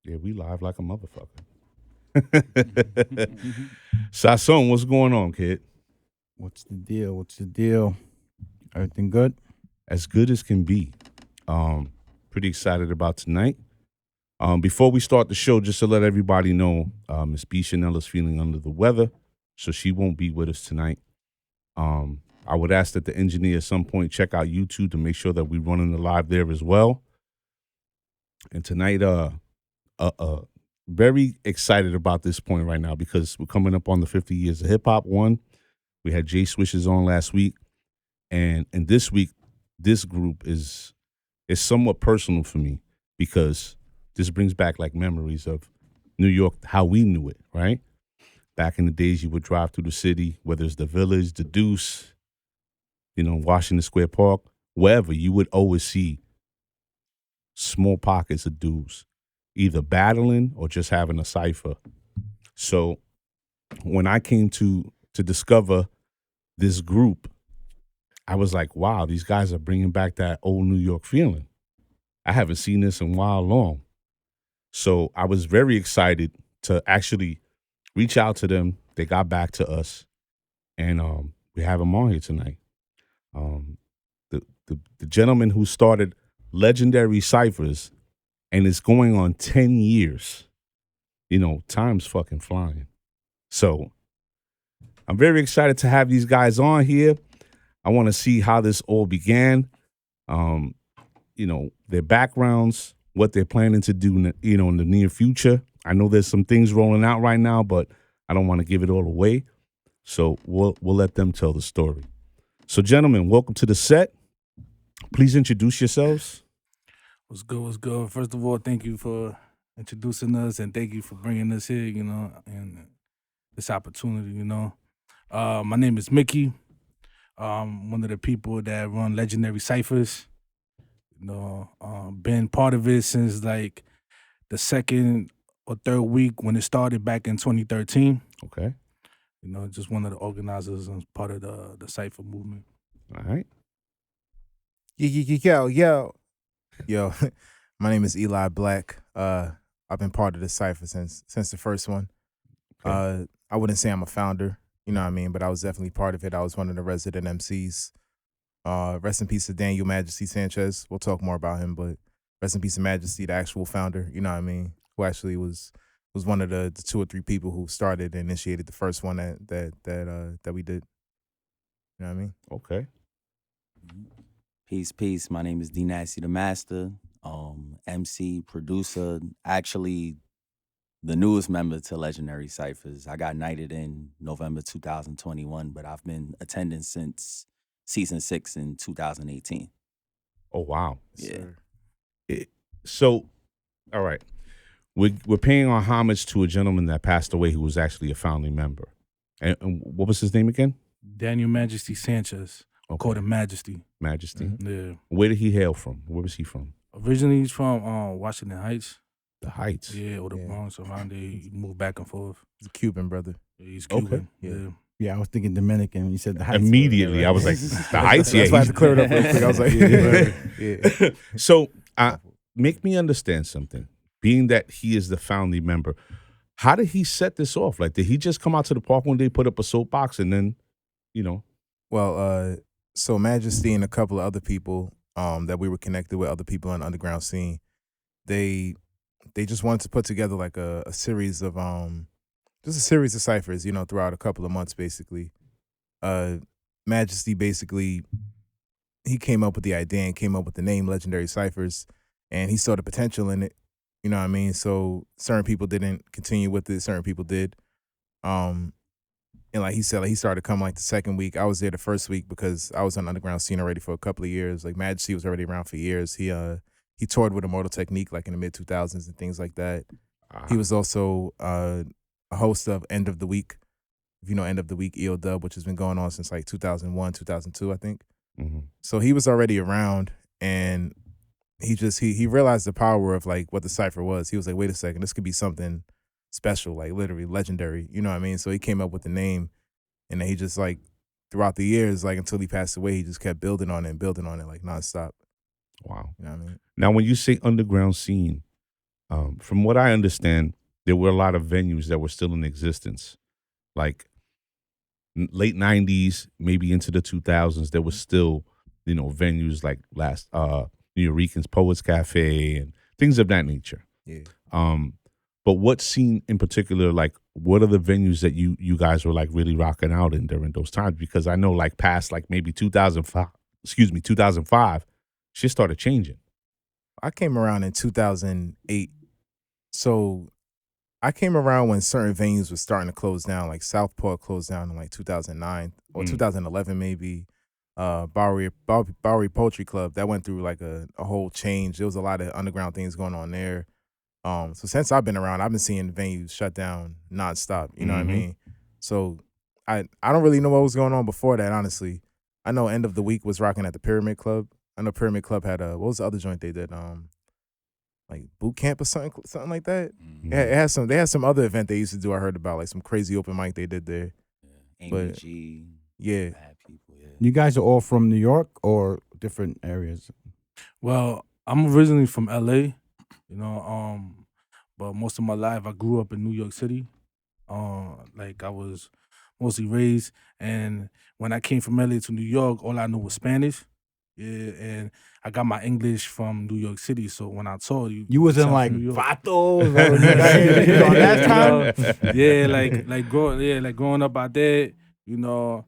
Yeah, we live like a motherfucker. Sasson, what's going on, kid? What's the deal? What's the deal? Everything good? As good as can be. Pretty excited about tonight. Before we start the show, just to let everybody know, Miss B Chanel is feeling under the weather, so she won't be with us tonight. I would ask that the engineer at some point check out YouTube to make sure that we're running the live there as well. And tonight, very excited about this point right now because we're coming up on the 50 years of hip hop. One, we had Jay Swishes on last week, and this week, this group is somewhat personal for me because this brings back like memories of New York, how we knew it, right? Back in the days, you would drive through the city, whether it's the Village, the Deuce, Washington Square Park, wherever, you would always see small pockets of dudes either battling or just having a cipher. So when I came to discover this group, I was like, wow, these guys are bringing back that old New York feeling. I haven't seen this in a while long. So I was very excited to actually reach out to them. They got back to us, and we have them on here tonight. The gentleman who started legendary Cyphers, and it's going on 10 years. Time's fucking flying. So I'm very excited to have these guys on here. I want to see how this all began. Their backgrounds, what they're planning to do, in the near future. I know there's some things rolling out right now, but I don't want to give it all away. So we'll let them tell the story. So, gentlemen, welcome to the set. Please introduce yourselves. What's good? What's good? First of all, thank you for introducing us and thank you for bringing us here, and this opportunity, My name is Mickey. One of the people that run Legendary Cyphers. Been part of it since like the second or third week when it started back in 2013. Okay. Just one of the organizers and part of the Cypher movement. All right. Yo. My name is Eli Black. I've been part of the cipher since the first one. Okay. I wouldn't say I'm a founder, but I was definitely part of it. I was one of the resident MCs. Rest in peace to Daniel Majesty Sanchez. We'll talk more about him, but rest in peace to Majesty, the actual founder, who actually was one of the two or three people who started and initiated the first one that we did. You know what I mean? Okay. Peace. My name is D Nasty the Master, MC, producer, actually the newest member to Legendary Cyphers. I got knighted in November 2021, but I've been attending since season 6 in 2018. Oh, wow. Yeah. So, all right. We're paying our homage to a gentleman that passed away who was actually a founding member. And what was his name again? Daniel Majesty Sanchez. Okay. Called him Majesty. Majesty? Yeah. Where did he hail from? Where was he from? Originally, he's from Washington Heights. The Heights? Yeah, or the Bronx, around there. He moved back and forth. He's a Cuban brother. Yeah, he's Cuban. Okay. Yeah, I was thinking Dominican. You said the Heights. Immediately, right? I was like, the Heights? That's why I had to clear it up real quick. I was like, yeah. So, make me understand something. Being that he is the founding member, how did he set this off? Like, did he just come out to the park one day, put up a soapbox, and then, Well, so Majesty and a couple of other people that we were connected with, other people on the underground scene, they just wanted to put together like a series of just a series of ciphers, throughout a couple of months, basically. Majesty basically, he came up with the idea and came up with the name Legendary Cyphers, and he saw the potential in it. You know what I mean? So certain people didn't continue with it, certain people did. And like he said, like he started coming like the second week. I was there the first week because I was on the underground scene already for a couple of years. Like Majesty was already around for years. He toured with Immortal Technique like in the mid 2000s and things like that. He was also a host of End of the Week. If you know End of the Week, EO Dub, which has been going on since like 2001, 2002, I think. Mm-hmm. So he was already around, and he realized the power of like what the cipher was. He was like, wait a second, this could be something special, like literally legendary. You know what I mean? So he came up with the name, and then he just like throughout the years, like until he passed away, he just kept building on it like nonstop. Wow. You know what I mean? Now, when you say underground scene, From what I understand, there were a lot of venues that were still in existence, like late '90s, maybe into the 2000s. There was still, venues like New Eureka's Poets Cafe and things of that nature. Yeah. But what scene in particular, like, what are the venues that you guys were like really rocking out in during those times? Because I know, like, past like maybe 2005, shit started changing. I came around in 2008. So I came around when certain venues were starting to close down, like Southport closed down in like 2009 or 2011 maybe. Bowery Poetry Club, that went through like a whole change. There was a lot of underground things going on there. So since I've been around, I've been seeing venues shut down nonstop. You know what I mean? So I don't really know what was going on before that, honestly. I know End of the Week was rocking at the Pyramid Club. I know Pyramid Club had what was the other joint they did? Like boot camp or something like that. It had some. They had some other event they used to do. I heard about like some crazy open mic they did there. Amy But- G. Yeah, Bad people. Yeah. You guys are all from New York or different areas? Well, I'm originally from LA, but most of my life I grew up in New York City. Like I was mostly raised, and when I came from LA to New York, all I knew was Spanish. Yeah, and I got my English from New York City. So when I told you, You wasn't I'm like from New York. vatos on that time. Yeah, like growing up out there, like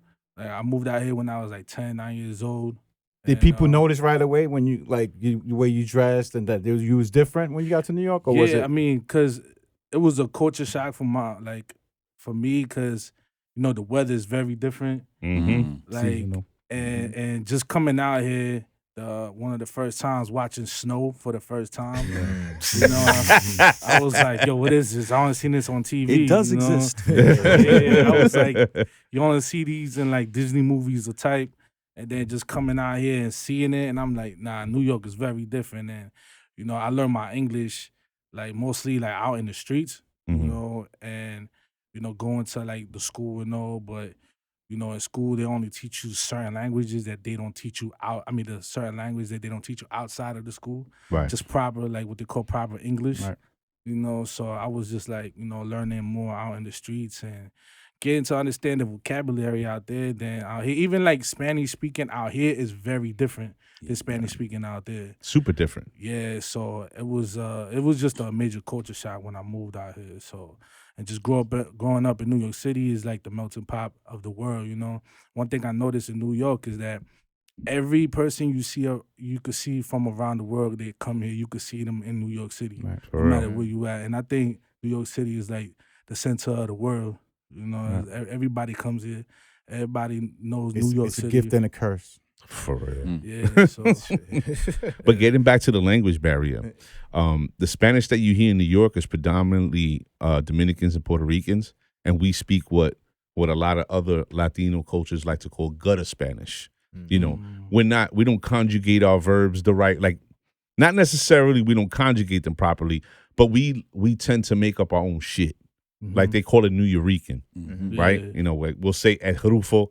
I moved out here when I was like 10, 9 years old. Did And, people notice right away when you the way you dressed and that you was different when you got to New York, or was it? I mean, cause it was a culture shock for me, cause the weather is very different. Like Seasonal. and just coming out here, one of the first times watching snow for the first time. I was like, yo, what is this? I only seen this on TV. It does exist. Yeah, I was like, you only see these in like Disney movies or type, and then just coming out here and seeing it, and I'm like, nah, New York is very different. And I learned my English like mostly like out in the streets, and going to like the school but in school they only teach you certain languages that they don't teach you the certain language that they don't teach you outside of the school. Right. Just proper, like what they call proper English. Right. So I was just like, learning more out in the streets and getting to understand the vocabulary out there than out here. Even like Spanish speaking out here is very different than Spanish speaking out there. Super different. Yeah, so it was just a major culture shock when I moved out here. So, and just growing up in New York City is like the melting pot of the world. One thing I noticed in New York is that every person you could see from around the world, they come here. You could see them in New York City, Right. For no real. matter where you at. And I think New York City is like the center of the world. Everybody comes here. Everybody knows New York It's a City. gift and a curse. For real. Yeah, so But getting back to the language barrier, the Spanish that you hear in New York is predominantly Dominicans and Puerto Ricans, and we speak what a lot of other Latino cultures like to call gutter Spanish. We don't conjugate our verbs the right, like, not necessarily we don't conjugate them properly, but we tend to make up our own shit. Like they call it New Eurekan, right? Yeah. Like we'll say el rufo,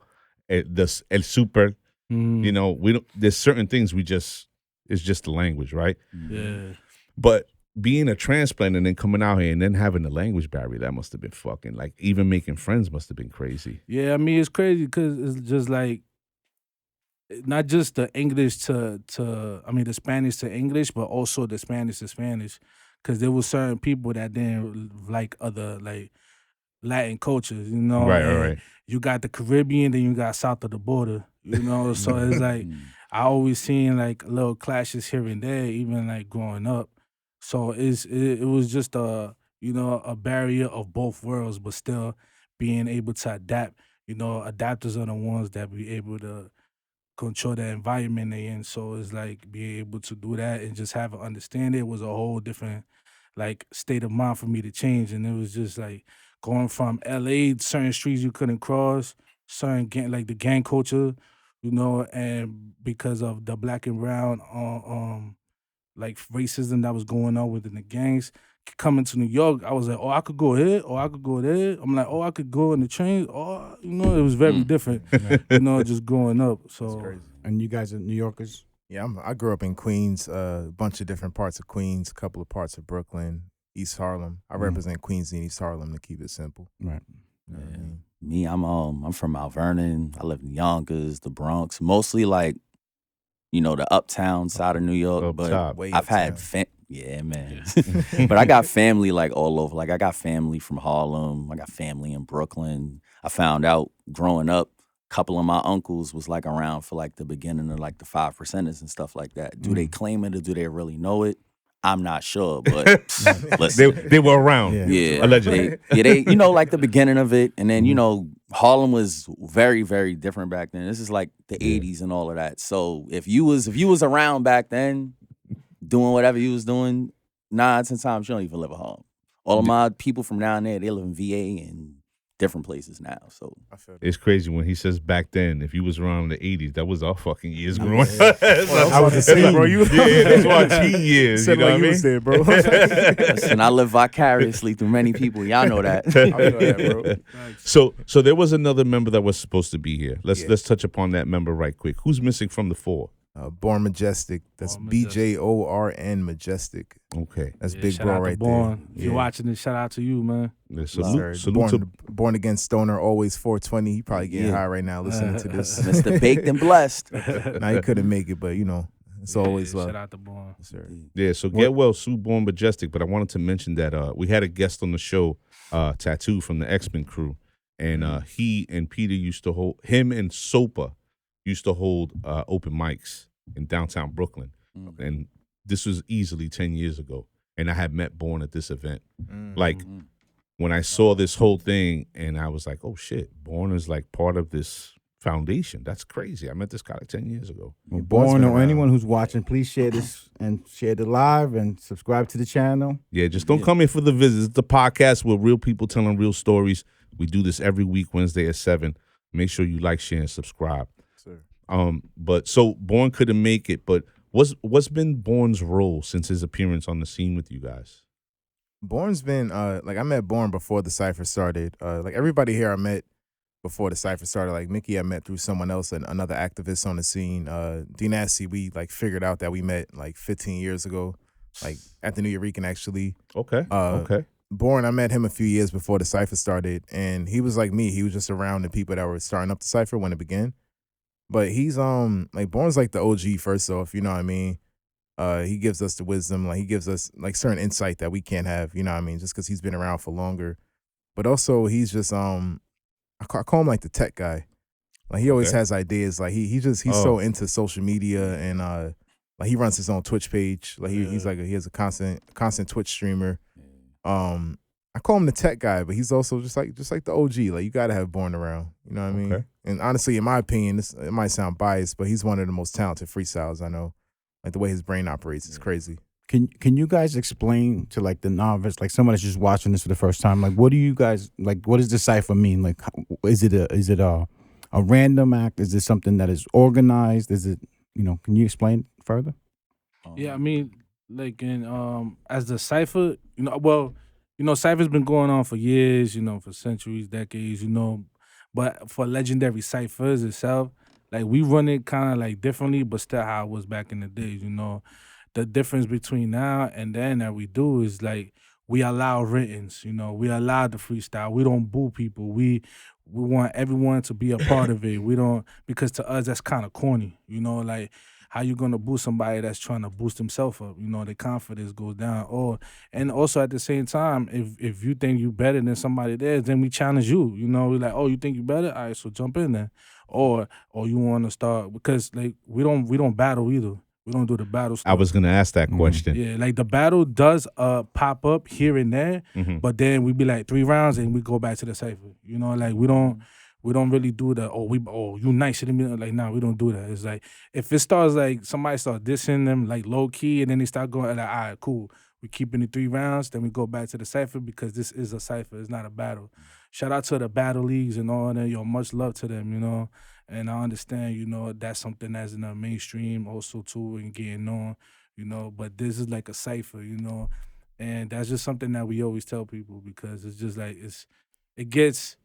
el super. We don't. There's certain things it's just the language, right? Yeah. But being a transplant and then coming out here and then having the language barrier, that must have been fucking, like, even making friends must have been crazy. Yeah, I mean, it's crazy because it's just like not just the English the Spanish to English, but also the Spanish to Spanish. Because there were certain people that didn't like other like Latin cultures, Right, and right. you got the Caribbean, then you got south of the border, So it's like I always seen like little clashes here and there, even like growing up. So it was just a barrier of both worlds, but still being able to adapt. Adapters are the ones that be able to control the environment they in. So it's like being able to do that and just have an understanding. It was a whole different like state of mind for me to change. And it was just like going from LA, certain streets you couldn't cross, certain like the gang culture, and because of the black and brown like racism that was going on within the gangs. Coming to New York, I was like, oh, I could go here, or I could go there. I'm like, oh, I could go in the train. Oh, it was very different, just growing up. So And you guys are New Yorkers? Yeah, I grew up in Queens, a bunch of different parts of Queens, a couple of parts of Brooklyn, East Harlem. I represent Queens and East Harlem to keep it simple. Right. You know what I mean? Me, I'm from Mount Vernon. I live in Yonkers, the Bronx, mostly like, the uptown side of New York. Up But top. Way I've had uptown. yeah, man. But I got family like all over. Like I got family from Harlem. I got family in Brooklyn. I found out growing up, a couple of my uncles was like around for like the beginning of like the 5%ers and stuff like that. Do they claim it or do they really know it? I'm not sure, but listen. They were around. Yeah, Allegedly. they like the beginning of it, and then Harlem was very, very different back then. This is like the '80s and all of that. So if you was around back then, doing whatever you was doing, 9 out of 10 times you don't even live at Harlem. All of my people from down there, they live in VA and different places now. So I feel that. It's crazy when he says back then, if you was around in the 80s, that was our fucking years growing up. I was the same, bro. You that's our teen years. said You know like what I you was mean? there, bro. listen, I live vicariously through many people. Y'all know that. I know that, bro. So there was another member that was supposed to be here. Let's touch upon that member right quick. Who's missing from the 4? Born Majestic. That's Born Majestic. BJORN Majestic. Okay. That's Yeah, Big shout Bro out to right Born. there. If you're watching this, shout out to you, man. Yeah, Sir, salute to born again stoner, always 420. He probably getting high right now listening to this. Mr. Baked and Blessed. Now he couldn't make it, but it's always love. Shout out to Born. Yes, sir. Yeah, so get well, Sue Born Majestic. But I wanted to mention that we had a guest on the show, Tattoo from the X-Men crew. And he and Peter him and Sopa used to hold open mics in downtown Brooklyn. And this was easily 10 years ago. And I had met Born at this event. Like, when I saw this whole thing, and I was like, oh, shit, Born is like part of this foundation. That's crazy. I met this guy like 10 years ago. Well, Born's Born been or around. anyone who's watching, please share this and share it live and subscribe to the channel. Yeah, just don't come here for the visits. It's the podcast where real people telling real stories. We do this every week, Wednesday at 7. Make sure you like, share, and subscribe. Sir. But so Born couldn't make it, but what's been Born's role since his appearance on the scene with you guys? Born's been like I met Born before the Cypher started. Like everybody here I met before the Cypher started. Like Mickey I met through someone else, and another activist on the scene. D Nasty, we like figured out that we met like 15 years ago, like at the New Eureka actually. Okay. Okay. Born, I met him a few years before the Cypher started, and he was like me. He was just around the people that were starting up the Cypher when it began. But he's like Born's like the OG first off, you know what I mean? He gives us the wisdom, like he gives us like certain insight that we can't have, you know what I mean, just because he's been around for longer. But also he's just I call him like the tech guy. Like he always has ideas. Like he's so into social media, and like he runs his own Twitch page. Like he has a constant Twitch streamer. I call him the tech guy, but he's also just like the OG. Like you gotta have Born around. You know what I mean? Okay. And honestly, in my opinion, it might sound biased, but he's one of the most talented freestyles I know. Like the way his brain operates is crazy. Can you guys explain to like the novice, like someone that's just watching this for the first time, like what do you guys like? What does the cipher mean? Like, is it a random act? Is it something that is organized? Is it Can you explain further? Yeah, I mean, like in as the cipher, cipher's been going on for years, for centuries, decades, but for legendary ciphers itself, like we run it kind of like differently, but still how it was back in the days. The difference between now and then that we do is like we allow writtens, we allow the freestyle. We don't boo people. We want everyone to be a part of it. We don't, because to us that's kind of corny, like how you gonna boost somebody that's trying to boost himself up? Their confidence goes down. And also at the same time, if you think you better than somebody there, then we challenge you. We're like, oh, you think you better? All right, so jump in there. Or you want to start, because like we don't battle either. We don't do the battle stuff. I was gonna ask that question. Yeah, like the battle does pop up here and there, but then we be like 3 rounds and we go back to the cipher. Like we don't really do the you nice to me. Like, nah, we don't do that. It's like if it starts like somebody start dissing them like low key and then they start going like, all right, cool. We keeping the 3 rounds, then we go back to the cipher because this is a cipher. It's not a battle. Shout out to the battle leagues and all that. Much love to them, And I understand, that's something that's in the mainstream also too and getting on, But this is like a cipher, And that's just something that we always tell people because it's just like it gets.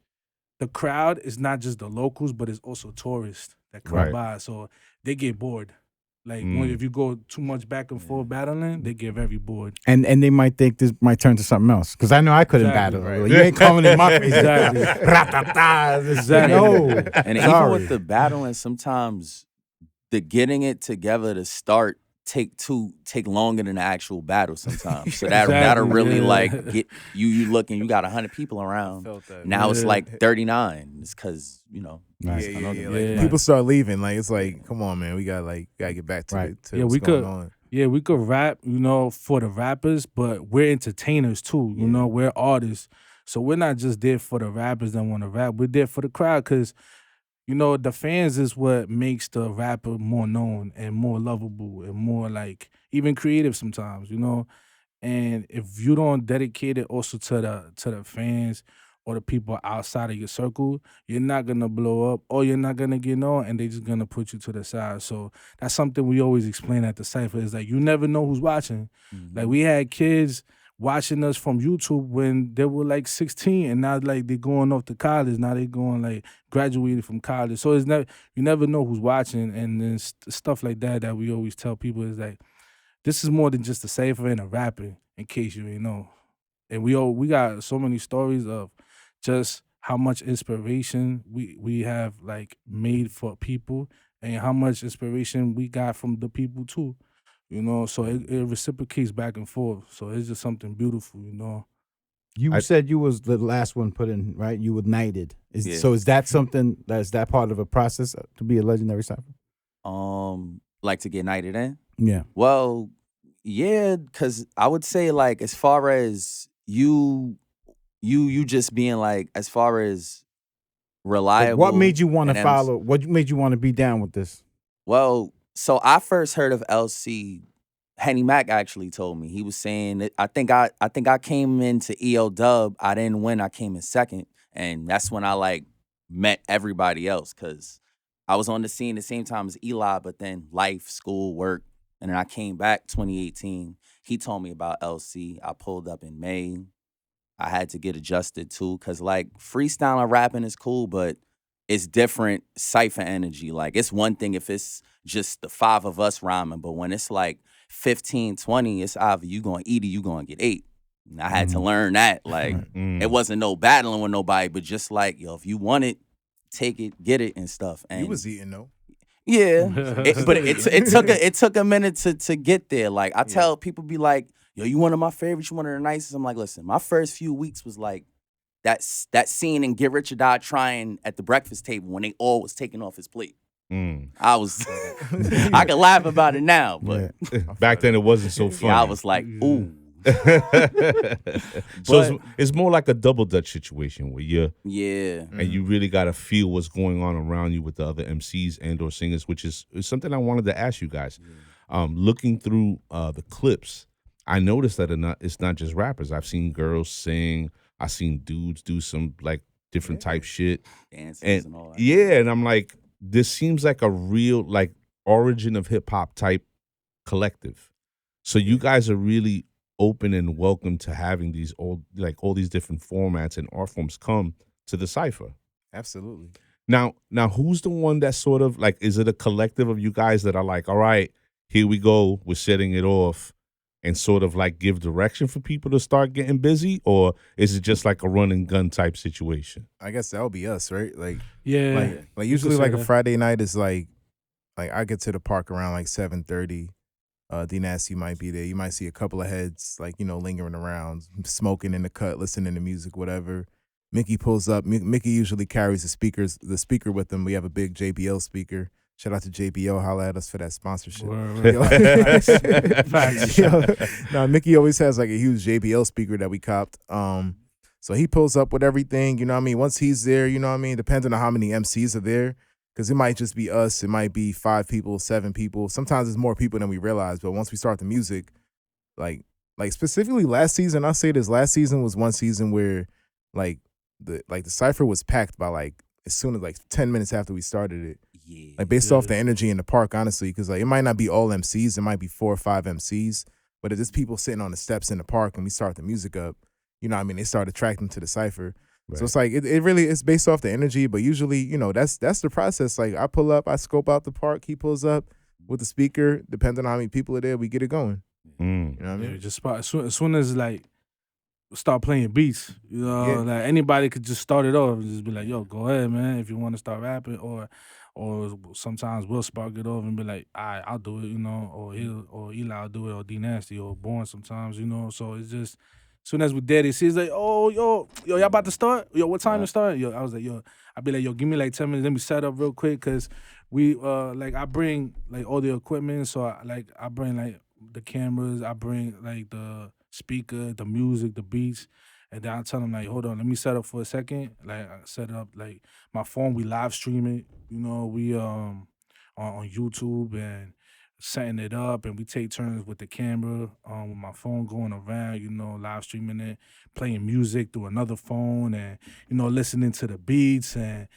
The crowd is not just the locals, but it's also tourists that come Right. by. So they get bored. Like if you go too much back and forth battling, they get very bored. And they might think this might turn to something else. Because I know I couldn't Exactly. battle. You ain't coming in my face. Exactly. Exactly. No. And even Sorry. with the battling, sometimes the getting it together to start take longer than the actual battle sometimes. So that'll really like get you looking. You got 100 people around. Felt that. Now it's like 39. It's because Nice. Like, people start leaving. Like it's like, come on, man, we gotta get back to what's going on. Yeah, we could rap, for the rappers, but we're entertainers too. You know, we're artists, so we're not just there for the rappers that want to rap. We're there for the crowd because, the fans is what makes the rapper more known and more lovable and more like even creative sometimes. And if you don't dedicate it also to the fans or the people outside of your circle, you're not gonna blow up or you're not gonna get known, and they're just gonna put you to the side. So that's something we always explain at the Cypher is like you never know who's watching. Mm-hmm. Like we had kids watching us from YouTube when they were like 16, and now like they're going off to college. Now they're going like graduated from college. So it's you never know who's watching, and then stuff like that we always tell people is like this is more than just a Cypher and a rapper. In case you ain't know, and we got so many stories of just how much inspiration we have like made for people and how much inspiration we got from the people too, so it reciprocates back and forth. So it's just something beautiful, You said you was the last one put in, right? You were knighted. So is that something that's that part of a process to be a legendary Cypher? Like to get knighted in? Yeah. Well, yeah, because I would say like as far as you just being like as far as reliable. What made you want to and follow? What made you want to be down with this? Well, so I first heard of LC. Henny Mac actually told me. He was saying that I think I came into EO Dub. I didn't win. I came in second, and that's when I like met everybody else because I was on the scene at the same time as Eli, but then life, school, work, and then I came back 2018. He told me about LC. I pulled up in May. I had to get adjusted too, because like freestyle and rapping is cool, but it's different cypher energy. Like it's one thing if it's just the 5 of us rhyming, but when it's like 15, 20, it's either you gonna eat or you gonna get ate. And I had to learn that. Like it wasn't no battling with nobody, but just like, yo, if you want it, take it, get it and stuff. And you was eating though. Yeah. But it took a minute to get there. Like I tell people be like, yo, you one of my favorites, you one of the nicest. I'm like, listen, my first few weeks was like that scene in Get Rich or Die Trying at the breakfast table when they all was taking off his plate. I was I can laugh about it now, but back then it wasn't so funny. I was like, ooh. So it's more like a double dutch situation where you're and you really got to feel what's going on around you with the other MCs and or singers, which is something I wanted to ask you guys. Looking through the clips, I noticed that it's not just rappers. I've seen girls sing. I've seen dudes do some like different type shit. Dances and all that. Yeah, and I'm like, this seems like a real like origin of hip hop type collective. So you guys are really open and welcome to having these all these different formats and art forms come to the Cypher. Absolutely. Now who's the one that sort of like, is it a collective of you guys that are like, all right, here we go, we're setting it off, and sort of like give direction for people to start getting busy, or is it just like a run and gun type situation? I guess that'll be us, right? Like Yeah. like usually like a that. Friday night is like I get to the park around like 7:30. D Nasty might be there. You might see a couple of heads like, lingering around, smoking in the cut, listening to music, whatever. Mickey pulls up. Mickey usually carries the speaker with him. We have a big JBL speaker. Shout out to JBL. Holla at us for that sponsorship. Facts. No, Mickey always has like a huge JBL speaker that we copped. So he pulls up with everything, Once he's there, depending on how many MCs are there. Because it might just be us. It might be 5 people, 7 people. Sometimes it's more people than we realize. But once we start the music, like specifically last season, I'll say this, last season was one season where the Cypher was packed by like as soon as like 10 minutes after we started it. Yeah. Like based off the energy in the park, honestly, because like it might not be all MCs, it might be 4 or 5 MCs, but if there's people sitting on the steps in the park and we start the music up, they start attracting to the Cypher. Right. So it's like it really is based off the energy, but usually, that's the process. Like I pull up, I scope out the park, he pulls up, with the speaker, depending on how many people are there, we get it going. Mm. You know what I mean? Yeah, just spot as soon as like start playing beats, you know, Yeah. like anybody could just start it off and just be like, "Yo, go ahead, man, if you want to start rapping," or sometimes we'll spark it off and be like, "All right, I'll do it," you know, or Eli will do it, or D Nasty or Born sometimes, you know. So it's just as soon as we did it, she's like, "Oh, yo, y'all about to start? Yo, what time to start?" Yo, I was like, "Yo," I'd be like, "Yo, give me like 10 minutes, let me set up real quick," cause we like I bring like all the equipment, so I bring like the cameras, I bring like the speaker, the music, the beats, and then I tell them like, hold on, let me set up for a second. Like I set up like my phone, we live stream it, you know, we on YouTube and setting it up, and we take turns with the camera, with my phone going around, you know, live streaming it, playing music through another phone, and you know, listening to the beats and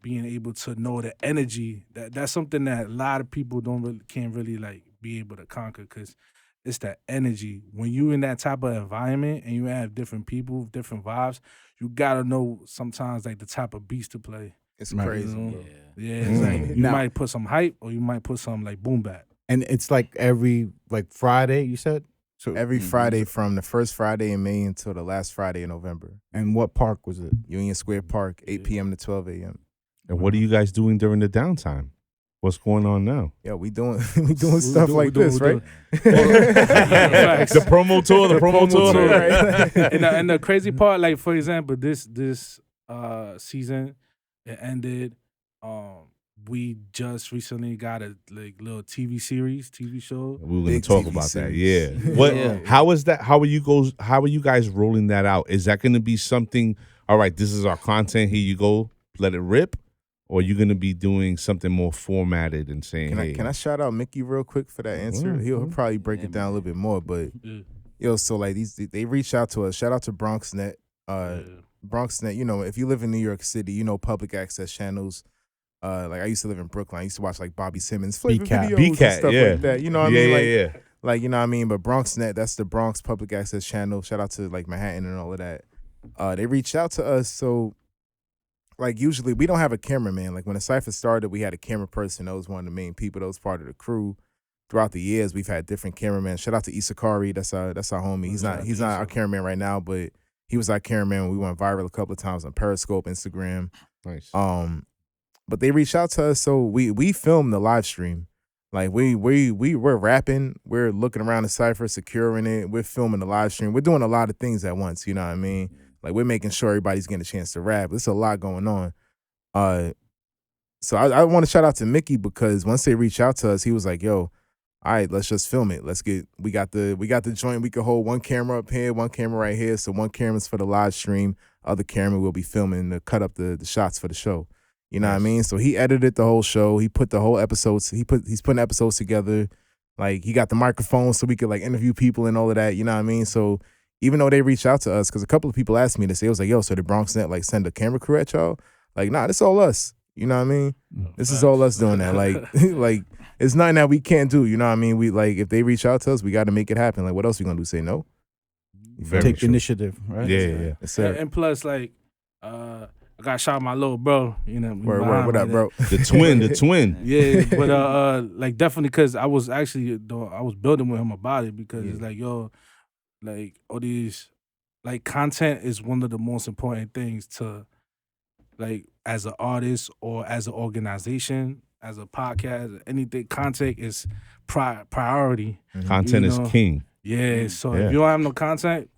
being able to know the energy. That's something that a lot of people can't really like be able to conquer, because it's that energy. When you in that type of environment and you have different people, different vibes, you gotta know sometimes like the type of beats to play. It's Right. crazy. You know? bro. Yeah, it's like you Now- might put some hype or you might put some like boom bap. And it's like every like Friday, you said? So Every Mhm. Friday from the first Friday in May until the last Friday in November. and what park was it? Union Square Park, 8 p.m. to 12 a.m. And what are you guys doing during the downtime? What's going on now? Yo, we doing stuff like this, right? Facts. The promo tour, the promo tour. tour, right? And the crazy part, like for example, this season it ended. We just recently got a like little TV show. We were going Big to talk TV about that. series. Yeah. What? Yeah. How is that? How are you guys rolling that out? Is that going to be something? All right, this is our content. Here you go. Let it rip. Or are you going to be doing something more formatted and saying, hey, Can I shout out Mickey real quick for that answer? He'll probably break Yeah, it down a little bit more, but Yeah. yo, so like they reached out to us. Shout out to BronxNet. Yeah. BronxNet, you know, if you live in New York City, you know public access channels. Like I used to live in Brooklyn. I used to watch like Bobby Simmons flavor B-Cat. videos B-Cat, and stuff yeah. like that. You know what yeah, I mean? yeah, Like, yeah. like you know what I mean. But BronxNet, that's the Bronx public access channel. Shout out to like Manhattan and all of that. They reached out to us. So like usually we don't have a cameraman. Like when the Cypher started, we had a camera person. That was one of the main people. That was part of the crew. Throughout the years, we've had different cameramen. Shout out to Isakari. That's our homie. He's not our cameraman right now, but he was our cameraman when we went viral a couple of times on Periscope, Instagram. Nice. But they reached out to us, so we filmed the live stream. Like we're rapping, we're looking around the Cypher, securing it, we're filming the live stream. We're doing a lot of things at once, you know what I mean? Like we're making sure everybody's getting a chance to rap. There's a lot going on. So I want to shout out to Mickey, because once they reached out to us, he was like, yo, all right, let's just film it. We got the joint. We could hold one camera up here, one camera right here. So one camera's for the live stream, other camera will be filming to cut up the shots for the show. You know what I mean? So he edited the whole show. He put the whole episodes. He's putting episodes together. Like he got the microphone so we could like interview people and all of that. You know what I mean? So even though they reached out to us, because a couple of people asked me to say, it was like, yo, so the BronxNet like send a camera crew at y'all? Like, nah, this all us. You know what I mean? This is all us doing that. Like, like it's nothing that we can't do. You know what I mean? We like if they reach out to us, we got to make it happen. Like, what else we gonna do? Say no? Very Take true. initiative, right? Yeah. Yes, sir. And plus, like, I got shot my little bro. You know, Word, behind what me up, there. bro? The twin. Yeah, but like definitely because I was actually I was building with him about it, because it's like, yo, like all these like content is one of the most important things to like as an artist or as an organization, as a podcast, anything. Content is priority. Content You is know, king. Yeah, so Yeah. if you don't have no content,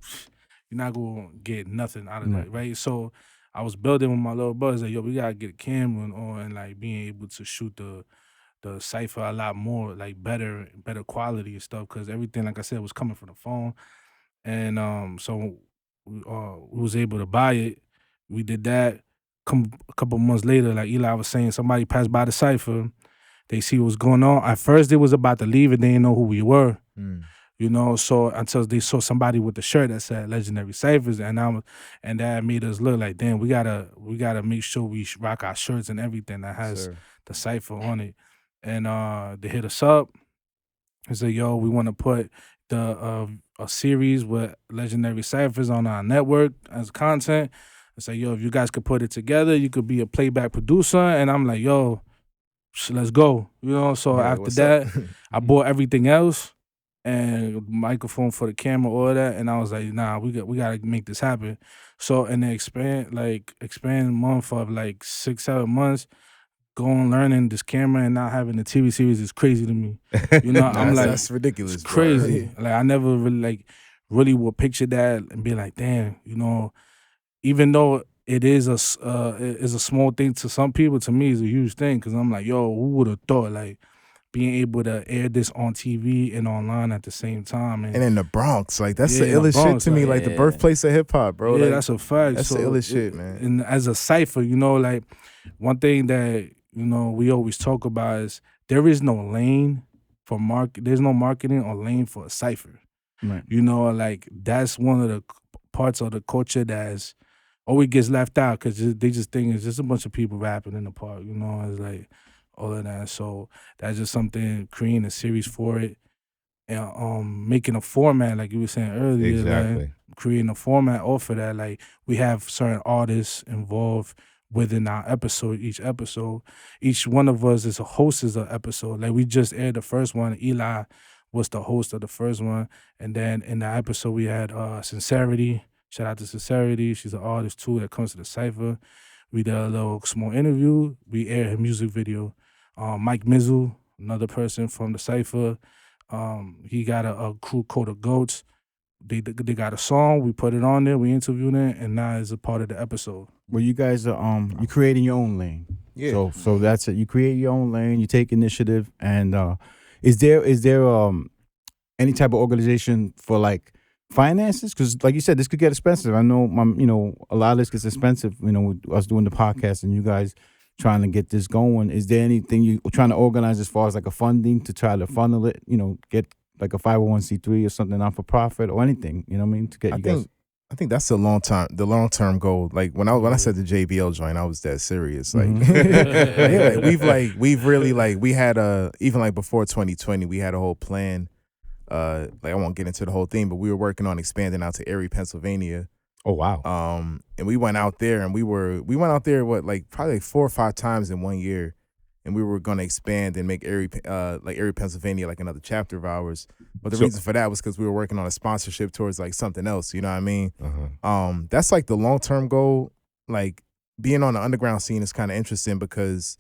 you're not gonna get nothing out of that, right? So I was building with my little brothers, like, yo, we gotta get a camera on and like being able to shoot the Cypher a lot more, like better quality and stuff, because everything, like I said, was coming from the phone. And so we was able to buy it. We did that. A couple months later, like Eli was saying, somebody passed by the Cypher. They see what's going on. At first, they was about to leave it. They didn't know who we were. You know, so until they saw somebody with the shirt that said Legendary Cyphers, and that made us look like, damn, we gotta make sure we rock our shirts and everything that has the Cypher on it. And they hit us up and said, yo, we want to put a series with Legendary Cyphers on our network as content. I said, yo, if you guys could put it together, you could be a playback producer. And I'm like, yo, let's go. You know, so Yeah, after what's that, up? I bought everything else and microphone for the camera, all of that, and I was like, nah, we gotta make this happen. So and then expand month of like 6-7 months, going learning this camera and not having the TV series is crazy to me. You know, I'm like, that's ridiculous. it's bro. crazy. Like I never really would picture that and be like, damn, you know, even though it is a small thing to some people, to me it's a huge thing because I'm like, yo, who would have thought like being able to air this on TV and online at the same time, And in the Bronx, like that's the Yeah, in the illest shit Bronx, to me. like- Like the birthplace of hip hop, bro. yeah, Like, that's a fact. that's the illest shit, man. And as a cipher, you know, like one thing that you know we always talk about is there is no lane for There's no marketing or lane for a cipher. Right. You know, like that's one of the parts of the culture that's always gets left out because they just think it's just a bunch of people rapping in the park. You know, it's like all of that. So that's just something, creating a series for it, and making a format like you were saying earlier. Exactly. Like, creating a format off of that. Like we have certain artists involved within our episode. Each one of us is a host of an episode. Like we just aired the first one. Eli was the host of the first one, and then in the episode we had Sincerity. Shout out to Sincerity. She's an artist too that comes to the Cypher. We did a little small interview. We aired her music video. Mike Mizzle, another person from the Cypher. He got a crew called the Goats. They got a song. We put it on there. We interviewed it, and now it's a part of the episode. Well, you guys are you creating your own lane. Yeah. So that's it. You create your own lane. You take initiative. And is there any type of organization for like finances? Because like you said, this could get expensive. I know a lot of this gets expensive. You know, with us doing the podcast and you guys trying to get this going. Is there anything you trying to organize as far as like a funding to try to funnel it? You know, get like a 501c3 or something not for profit or anything. You know what I mean? To get you guys. I think that's the long term goal. Like when I said the JBL joint, I was that serious. Like, we've really we had even like before 2020, we had a whole plan. Like I won't get into the whole thing, but we were working on expanding out to Erie, Pennsylvania. Oh wow. And we went out there and we went out there probably 4 or 5 times in 1 year. And we were going to expand and make Erie, Pennsylvania, like another chapter of ours. But the reason for that was because we were working on a sponsorship towards like something else. You know what I mean? That's like the long-term goal. Like being on the underground scene is kind of interesting because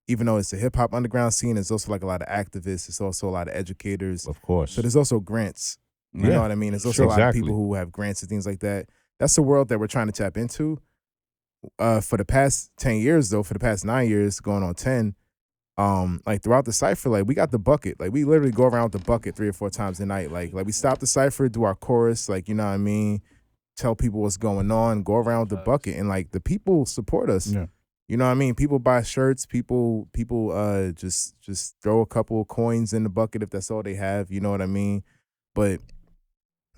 even though it's a hip hop underground scene, there's also like a lot of activists. It's also a lot of educators. Of course. So there's also grants. You know what I mean? There's also a lot of people who have grants and things like that. That's the world that we're trying to tap into. For the past 10 years, though, for the past 9 years, going on 10, like throughout the Cypher, like we got the bucket. Like we literally go around with the bucket 3 or 4 times a night. Like we stop the Cypher, do our chorus, like, you know what I mean? Tell people what's going on, go around with the bucket. And like the people support us. Yeah. You know what I mean? People buy shirts, people just throw a couple of coins in the bucket if that's all they have, you know what I mean? But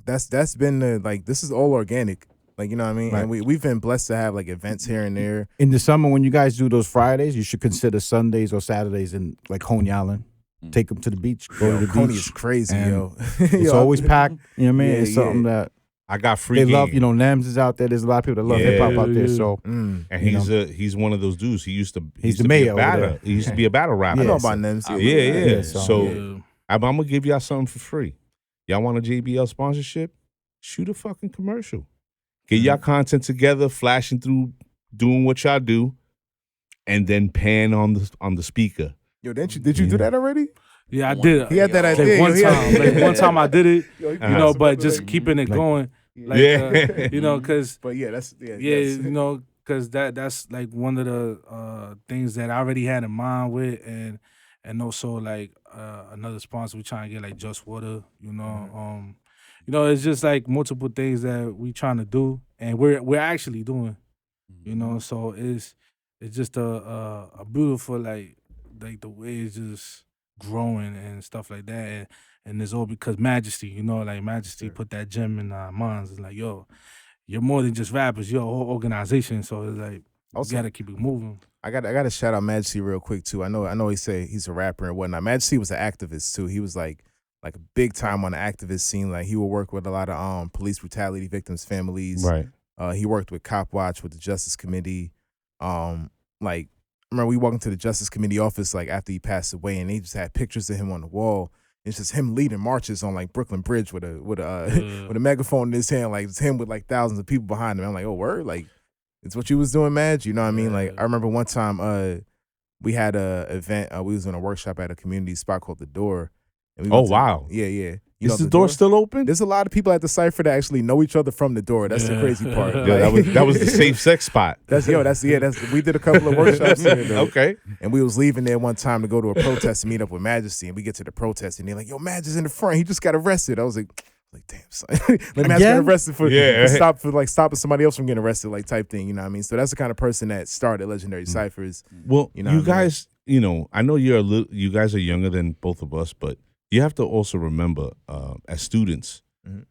that's been this is all organic. Like, you know what I mean? Right. And we've been blessed to have like events here and there. In the summer, when you guys do those Fridays, you should consider Sundays or Saturdays in like Coney Island. Take them to the beach. Go to the Coney beach. is crazy, And yo. It's always packed. You know what I mean? Yeah, It's something that I got free they game. love. You know, Nems is out there. There's a lot of people that love hip hop out there. So And you he's one of those dudes. He used to He's the be mayor a over battle. there. He used to be a battle rapper. I know Yeah, about Nems. Yeah. so- So I'm gonna give y'all something for free. Y'all want a JBL sponsorship? Shoot a fucking commercial. Get y'all content together, flashing through, doing what y'all do, and then pan on the speaker. Yo, did you do that already? Yeah, I did. He had that Like idea. one Yo, he had- time, like one time I did it, Yo, he you know, was but about to, just like, keeping it going, like, Yeah. you know, because But yeah, yeah, yes. you know, because that's like one of the things that I already had in mind with, and also like another sponsor we trying to get like Just Water, you know, you know, it's just like multiple things that we trying to do, and we're actually doing, you know, so it's just a beautiful like the way it's just growing and stuff like that, and it's all because Majesty, you know, like Majesty put that gem in our minds. It's like, yo, you're more than just rappers, you're a whole organization, so it's like Also- you gotta keep it moving. I got to shout out Majesty real quick too. I know he say he's a rapper and whatnot. Majesty was an activist too. He was like a big time on the activist scene. Like he would work with a lot of police brutality victims' families. Right. He worked with Cop Watch, with the Justice Committee. Like remember we walked into the Justice Committee office like after he passed away, and they just had pictures of him on the wall. It's just him leading marches on like Brooklyn Bridge with a with a megaphone in his hand, like it's him with like thousands of people behind him. I'm like, oh word, like it's what you was doing, Madge. You know what I mean? Like I remember one time we had a event. We was in a workshop at a community spot called The Door. And we wow. Yeah. Is the door still open? There's a lot of people at the Cypher that actually know each other from The Door. That's the crazy part. Yeah, that was the safe sex spot. That's we did a couple of workshops there. Though. Okay. And we was leaving there one time to go to a protest to meet up with Majesty, and we get to the protest, and they're like, "Yo, Majesty's in the front. He just got arrested." I was like, damn, son. Like, Majesty got arrested for stopping somebody else from getting arrested, like type thing. You know what I mean? So that's the kind of person that started Legendary Cyphers. Well, you know you guys, I know you guys are younger than both of us, but you have to also remember, as students,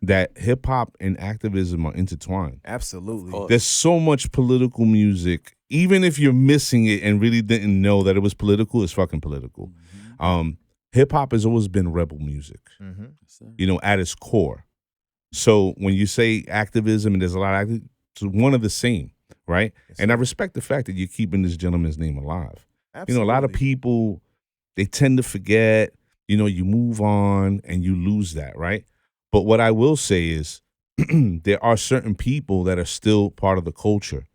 that hip hop and activism are intertwined. Absolutely. There's so much political music. Even if you're missing it and really didn't know that it was political, it's fucking political. Hip hop has always been rebel music, at its core. So when you say activism, and there's a lot of it's one of the same, right? Yes, and I respect the fact that you're keeping this gentleman's name alive. Absolutely. A lot of people, they tend to forget. You move on and you lose that, right? But what I will say is there are certain people that are still part of the culture,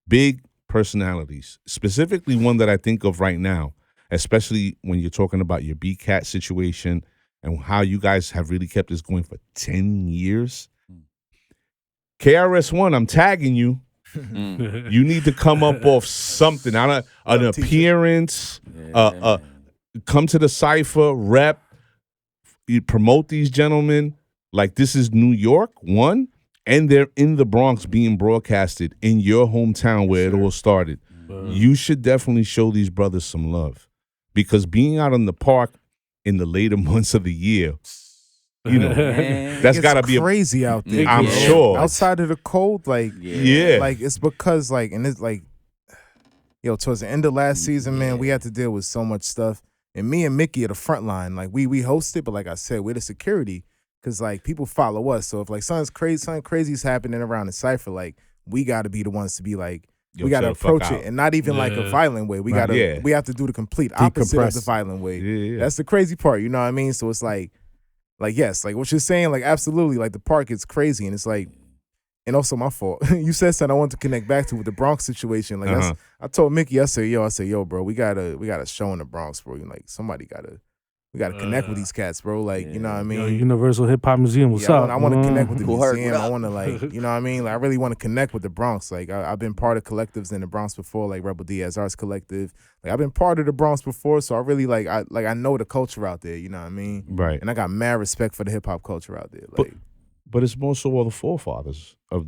big personalities, specifically one that I think of right now, especially when you're talking about your B-Cat situation and how you guys have really kept this going for 10 years. KRS-One, I'm tagging you. You need to come up off something, an appearance, come to the Cypher, rep, you promote these gentlemen like this is New York, one, and they're in the Bronx being broadcasted in your hometown where it all started. You should definitely show these brothers some love, because being out in the park in the later months of the year, that's got to be crazy out there. I'm sure. Outside of the cold, like it's because and it's towards the end of last season, man, we had to deal with so much stuff. And me and Mickey are the front line. Like we host it, but like I said, we're the security, because like people follow us. So if like something crazy's happening around the Cypher, like we got to be the ones to be like, we got to approach it, and not even like a violent way. We have to do the complete opposite of the violent way. Yeah. That's the crazy part. You know what I mean? So it's like yes, like what you're saying, like absolutely, like the park is crazy, and it's like. And also my fault. You said something I wanted to connect back to with the Bronx situation. Like I told Mickey, I said, yo, bro, we got a show in the Bronx, bro. Like we gotta connect with these cats, bro. Like, you know what I mean? Universal Hip Hop Museum, what's up? I want to connect with the museum. I want to you know what I mean? Like I really want to connect with the Bronx. Like I've been part of collectives in the Bronx before, like Rebel Diaz Arts Collective. Like I've been part of the Bronx before, so I really I know the culture out there. You know what I mean? Right. And I got mad respect for the hip hop culture out there. Like. But it's more so all the forefathers of.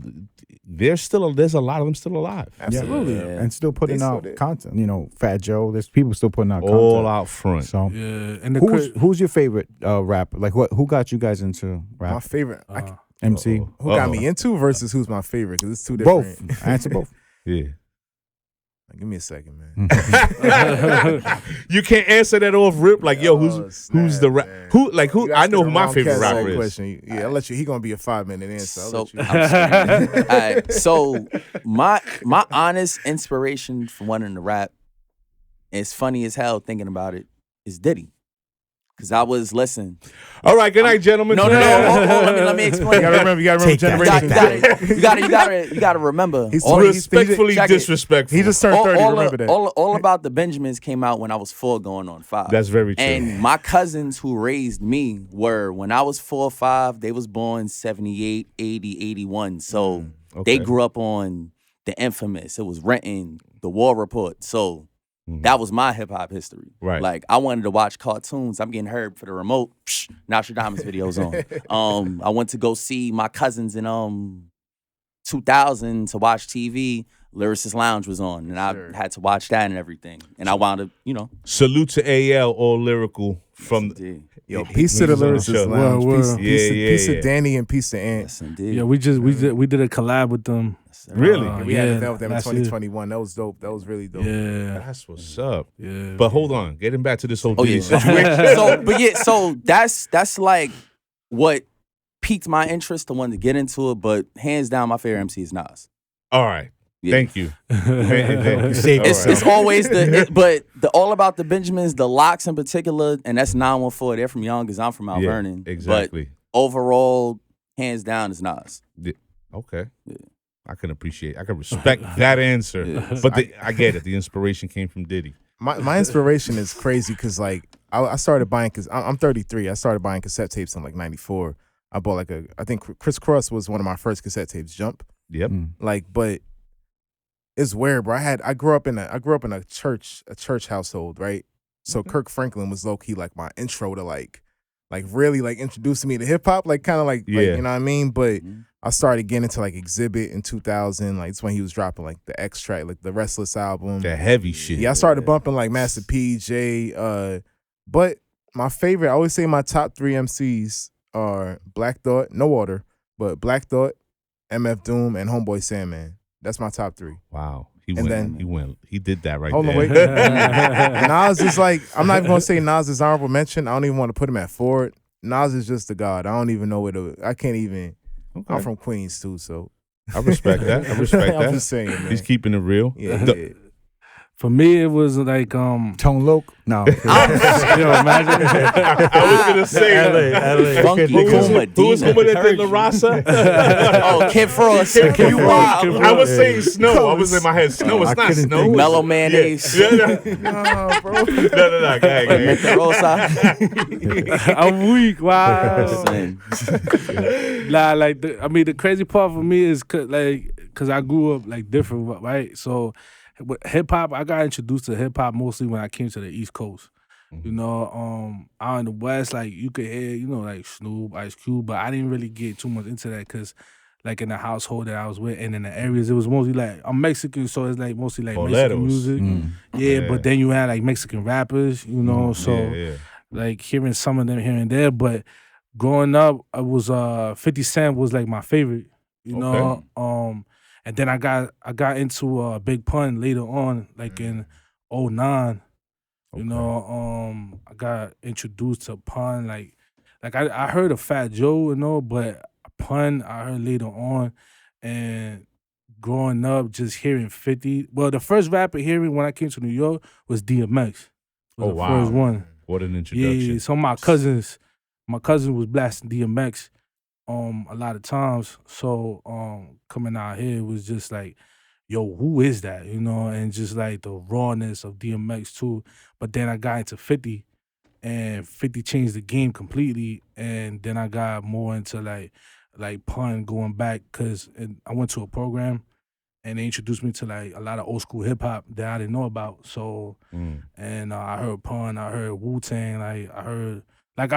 There's a lot of them still alive. Absolutely, and still putting out content. Fat Joe. There's people still putting out all content. out front. So and who's your favorite rapper? Like who got you guys into rap? My favorite MC. Who got me into versus who's my favorite? Because it's two different. Both. Answer both. Yeah. Give me a second, man. You can't answer that off rip. Like, yo, who's the rap? Who? I know who my favorite rapper is. Question. Yeah, I'll let you. He gonna be a 5-minute answer. All right. So my honest inspiration for wanting to rap, it's funny as hell thinking about it, is Diddy. Because I was listening. All right, good night, gentlemen. No. Hold, let me explain. You gotta remember generation. You gotta remember. He's respectfully disrespectful. He just turned 30. Remember that. All About the Benjamins came out when I was 4 going on 5. That's very true. And my cousins who raised me were, when I was 4 or 5, they was born 78, 80, 81. So they grew up on the infamous. It was Renton, the War Report. So that was my hip hop history. Right. Like I wanted to watch cartoons. I'm getting heard for the remote. Nostradamus videos on. I went to go see my cousins in 2000 to watch TV. Lyricist Lounge was on, and I had to watch that and everything. And I wound up, Salute to AL, all lyrical from. Yo, peace to the Lyricist Lounge. Peace to Danny and peace to Ant. Yes, indeed. Yeah, we did a collab with them. Really? We had an event with them in 2021. That was dope. That was really dope. Yeah, that's what's up. Yeah, but hold on, getting back to this whole situation. So that's like what piqued my interest. I wanted to get into it, but hands down, my favorite MC is Nas. All right. Thank you. It's always but the all about the Benjamins, the Locks in particular, and that's 914. They're from Yonkers. I'm from Mount Vernon. Exactly. But overall, hands down, is Nas. Yeah. Okay. Yeah. I can respect that answer. Yeah. But I get it. The inspiration came from Diddy. My inspiration is crazy because like I started buying because I'm 33. I started buying cassette tapes in like '94. I bought I think Criss Cross was one of my first cassette tapes. Jump. Yep. But it's weird, bro. I grew up in a church household, right? So Kirk Franklin was low key like my intro to like really like introducing me to hip hop, like kind of like you know what I mean. But I started getting into like Exhibit in 2000, like it's when he was dropping like the X track, like the Restless album, the heavy shit. Yeah, I started bumping like Master P, J. But my favorite, I always say my top 3 MCs are Black Thought, no order, but Black Thought, MF Doom, and Homeboy Sandman. That's my top 3. Wow. He did that right hold there. Hold on, wait. Nas is like, I'm not even going to say Nas is honorable mention. I don't even want to put him at 4. Nas is just the God. I don't even know I can't even. Okay. I'm from Queens too, so. I respect that. I'm just saying, man. He's keeping it real. Yeah. For me, it was like Tone Loc. No, imagine. I was gonna say LA. Funky who was home at La Raza? Oh, Kid Frost. I was saying Snow. I was in my head. Snow. It's not Snow. Mellow Mayonnaise. No, bro. No. I'm weak. Wow. The crazy part for me is cause I grew up like different, right? So. With hip hop, I got introduced to hip hop mostly when I came to the East Coast. You know, out in the West, like you could hear, like Snoop, Ice Cube, but I didn't really get too much into that because, like in the household that I was with and in the areas, it was mostly like I'm Mexican, so it's like mostly like Mexican music. Yeah, but then you had like Mexican rappers, like hearing some of them here and there. But growing up, I was 50 Cent was like my favorite, you know. And then I got into Big Pun later on, like in 2009. You know, I got introduced to Pun. Like I heard of Fat Joe, but Pun I heard later on. And growing up, just hearing 50. Well, the first rapper hearing when I came to New York was DMX. Was the first one. What an introduction. Yeah, so my cousin was blasting DMX. A lot of times. So coming out here was just like, yo, who is that? And just like the rawness of DMX too. But then I got into 50 and 50 changed the game completely. And then I got more into like Pun going back because I went to a program and they introduced me to like a lot of old school hip hop that I didn't know about. So and I heard Pun, I heard Wu-Tang, I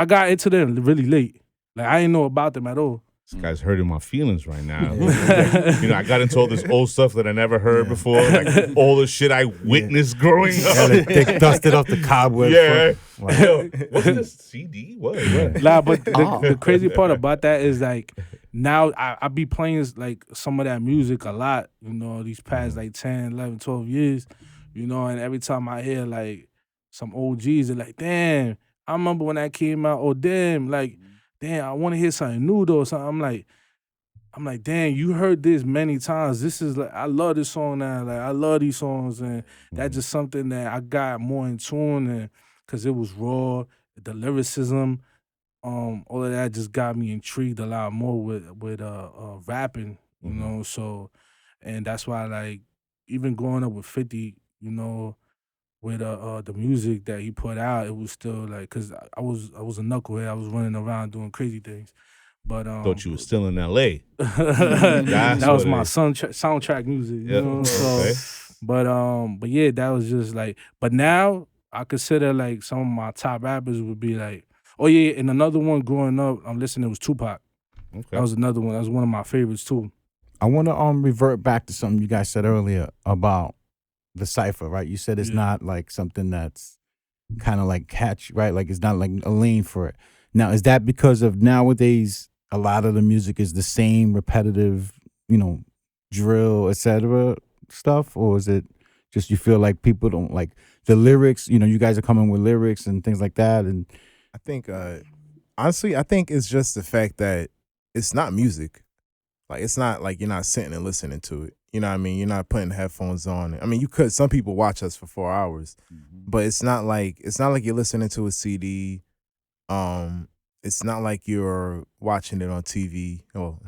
got into them really late. Like I didn't know about them at all. This guy's hurting my feelings right now. I got into all this old stuff that I never heard before, like all the shit I witnessed growing up. They dusted off the cobwebs. Yeah. What's this CD? What? Nah, but the crazy part about that is like now I be playing like some of that music a lot, these past like 10, 11, 12 years, and every time I hear like some OGs, they're like, damn, I remember when that came out, oh damn, I want to hear something new though. So I'm like, damn, you heard this many times. This is like, I love this song now. Like, I love these songs, and that's just something that I got more in tune, and because it was raw, the lyricism, all of that just got me intrigued a lot more with rapping, you know. So, and that's why like even growing up with 50, with the music that he put out, it was still like, cause I was a knucklehead. I was running around doing crazy things, but thought you were still in L.A. That was my soundtrack music, you know. So, but yeah, that was just like. But now I consider like some of my top rappers would be like, oh yeah, and another one growing up, I'm listening was Tupac. Okay, that was another one. That was one of my favorites too. I want to revert back to something you guys said earlier about the cipher, right? You said it's not like something that's kind of like catchy, right? Like it's not like a lane for it. Now, is that because of nowadays a lot of the music is the same repetitive, drill, etc. stuff, or is it just you feel like people don't like the lyrics? You guys are coming with lyrics and things like that, and I think honestly, I think it's just the fact that it's not music. Like it's not like you're not sitting and listening to it. You know what I mean? You're not putting headphones on. I mean, you could. Some people watch us for 4 hours, but it's not like you're listening to a CD. It's not like you're watching it on TV. Well,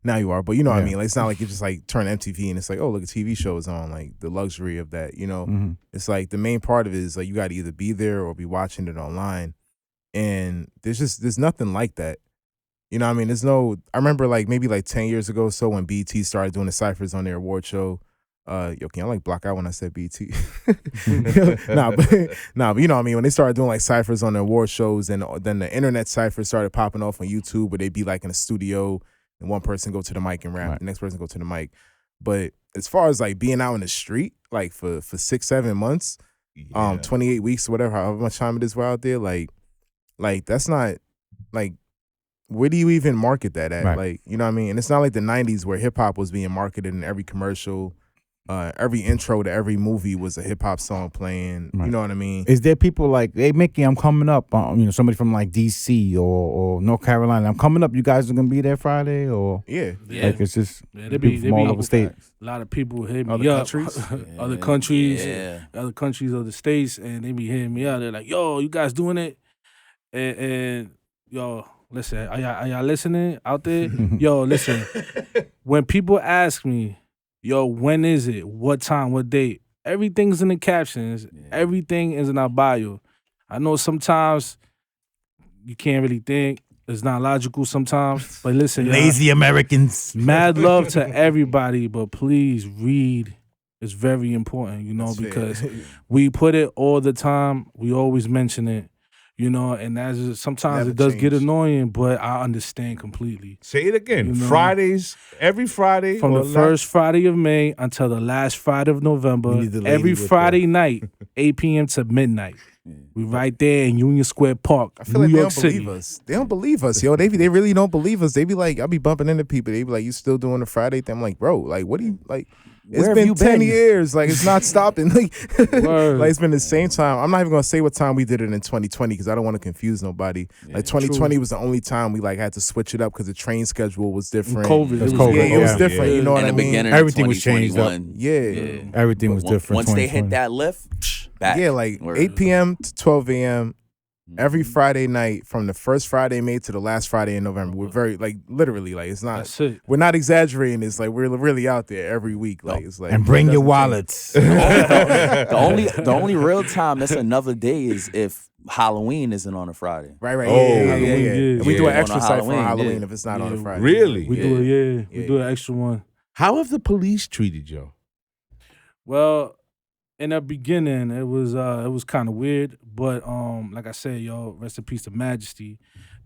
now you are, but you know what I mean. Like, it's not like you just like turn MTV and it's like, oh, look, a TV show is on. Like the luxury of that, you know. It's like the main part of it is like you got to either be there or be watching it online, and there's nothing like that. You know what I mean? I remember like maybe like 10 years ago or so when BT started doing the Cyphers on their award show. Can I like block out when I said BT? Nah, but you know what I mean? When they started doing like Cyphers on the award shows, and then the internet Cyphers started popping off on YouTube where they'd be like in a studio and one person go to the mic and rap, the next person go to the mic. But as far as like being out in the street, like for 6-7 months, 28 weeks or whatever, however much time it is we're out there, like that's not like, where do you even market that at? Right. Like, you know what I mean? And it's not like the 90s where hip hop was being marketed in every commercial. Every intro to every movie was a hip hop song playing. Right. You know what I mean? Is there people like, hey, Mickey, I'm coming up? Somebody from like DC or North Carolina, I'm coming up. You guys are gonna be there Friday, or Yeah. like it's just they people from all over state. A lot of people hit me Other up. countries? Other countries of the states, and they be hitting me up. They're like, "Yo, you guys doing it?" And yo, listen, are y'all listening out there? Yo, listen. When people ask me, yo, when is it? What time? What date? Everything's in the captions. Yeah. Everything is in our bio. I know sometimes you can't really think. It's not logical sometimes. But listen, lazy Americans. Mad love to everybody, but please read. It's very important, you know, because we put it all the time. We always mention it. You know, and that's just, sometimes it does get annoying, but I understand completely. Say it again. You know, Fridays, every Friday. From the first Friday of May until the last Friday of November, every Friday night, 8 p.m. to midnight. Yeah. We right there in Union Square Park, I feel New like York they don't City. believe us. They don't believe us, yo. They really don't believe us. They be like, I'll be bumping into people. They be like, you still doing the Friday thing? I'm like, bro, like, what do you, like, it's been 10 years. Like, it's not stopping. Like, like, it's been the same time. I'm not even going to say what time we did it in 2020 because I don't want to confuse nobody. Yeah, like, 2020 was the only time we, like, had to switch it up because the train schedule was different. COVID. It was different. You know what I mean? Everything was changed up. Yeah. Everything was different. Once they hit that lift, back. Yeah, like 8 p.m. to 12 a.m. every Friday night from the first Friday in May to the last Friday in November. We're very, like, literally, like, it's not, we're not exaggerating. It's like, we're really out there every week. Like, it's like, and bring your wallets. the only real time that's another day is if Halloween isn't on a Friday. Right. Yeah. And we do an extra site for Halloween if it's not on a Friday. Really? We do it, we do an extra one. How have the police treated you? Well, in the beginning, it was kind of weird, but like I said, yo, rest in peace to Majesty.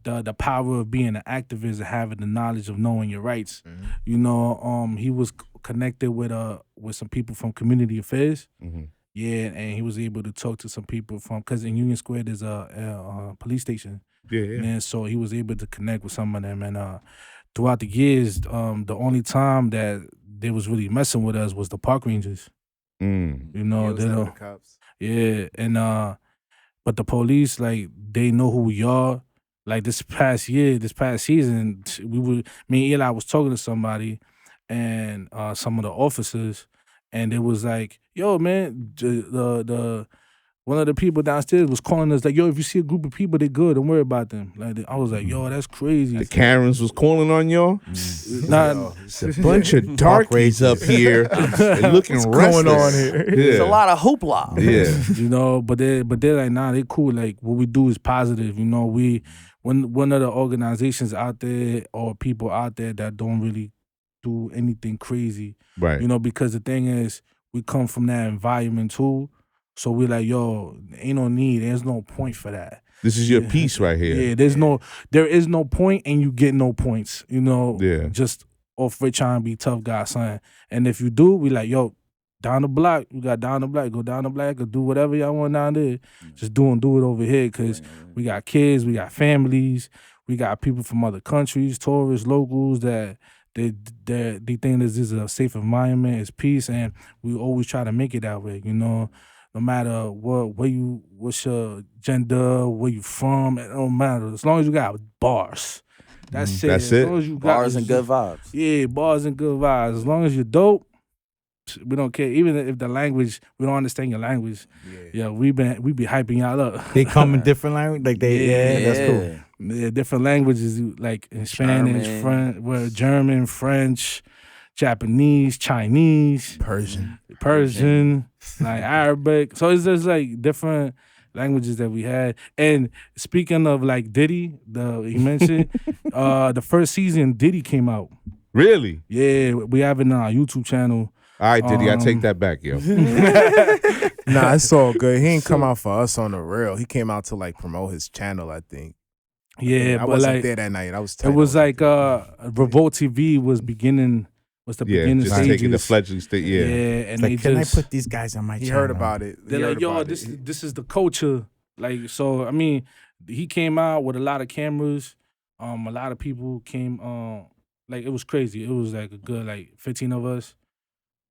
The power of being an activist and having the knowledge of knowing your rights. Mm-hmm. You know, he was connected with some people from community affairs. Mm-hmm. Yeah, and he was able to talk to some people because in Union Square there's a police station. Yeah. And so he was able to connect with some of them, and throughout the years, the only time that they was really messing with us was the park rangers. You know, the cops. Yeah, and but the police, like, they know who we are. Like this past season, me and Eli was talking to somebody, and some of the officers, and it was like, yo, man, the one of the people downstairs was calling us like, yo, if you see a group of people, they're good. Don't worry about them. Like, I was like, yo, that's crazy. The Karens was calling on y'all? It's a bunch of darkies up here. They're looking restless. Going on here? Yeah. There's a lot of hoopla. Yeah. You know, but they're like, nah, they cool. Like, what we do is positive. You know, one of the organizations out there or people out there that don't really do anything crazy. Right. You know, because the thing is, we come from that environment too. So we're like, yo, ain't no need. There's no point for that. This is your piece right here. Yeah, there is no point, and you get no points. You know, just off for trying to be tough guy, son. And if you do, we like, yo, down the block, we got down the block, go down the block, or do whatever y'all want down there. Just do it over here, because we got kids, we got families, we got people from other countries, tourists, locals that. They think this is a safe environment, it's peace, and we always try to make it that way, you know. No matter what's your gender, where you from, it don't matter. As long as you got bars. That's it. That's as long as you got bars and good vibes. Yeah, bars and good vibes. As long as you're dope, We don't care. Even if the language, we don't understand your language. Yeah, we be hyping y'all up. They come in different language, like that's cool. Yeah, different languages like in Spanish, German, French, Japanese, Chinese, Persian, like Arabic. So it's just like different languages that we had. And speaking of like Diddy, he mentioned, the first season Diddy came out. Really? Yeah, we have it on our YouTube channel. All right, Diddy, I take that back, yo. Nah, it's all good. He ain't come out for us on the real. He came out to like promote his channel, I think. Yeah, I but wasn't like there that night. I was. it was like Revolt TV was the beginning just stages. taking the fledgling state. Yeah, and like, they can just I put these guys on my He channel? heard about it. they're like, yo, this is the culture. Like, so I mean, he came out with a lot of cameras. A lot of people came. Like it was crazy. It was like a good like 15 of us,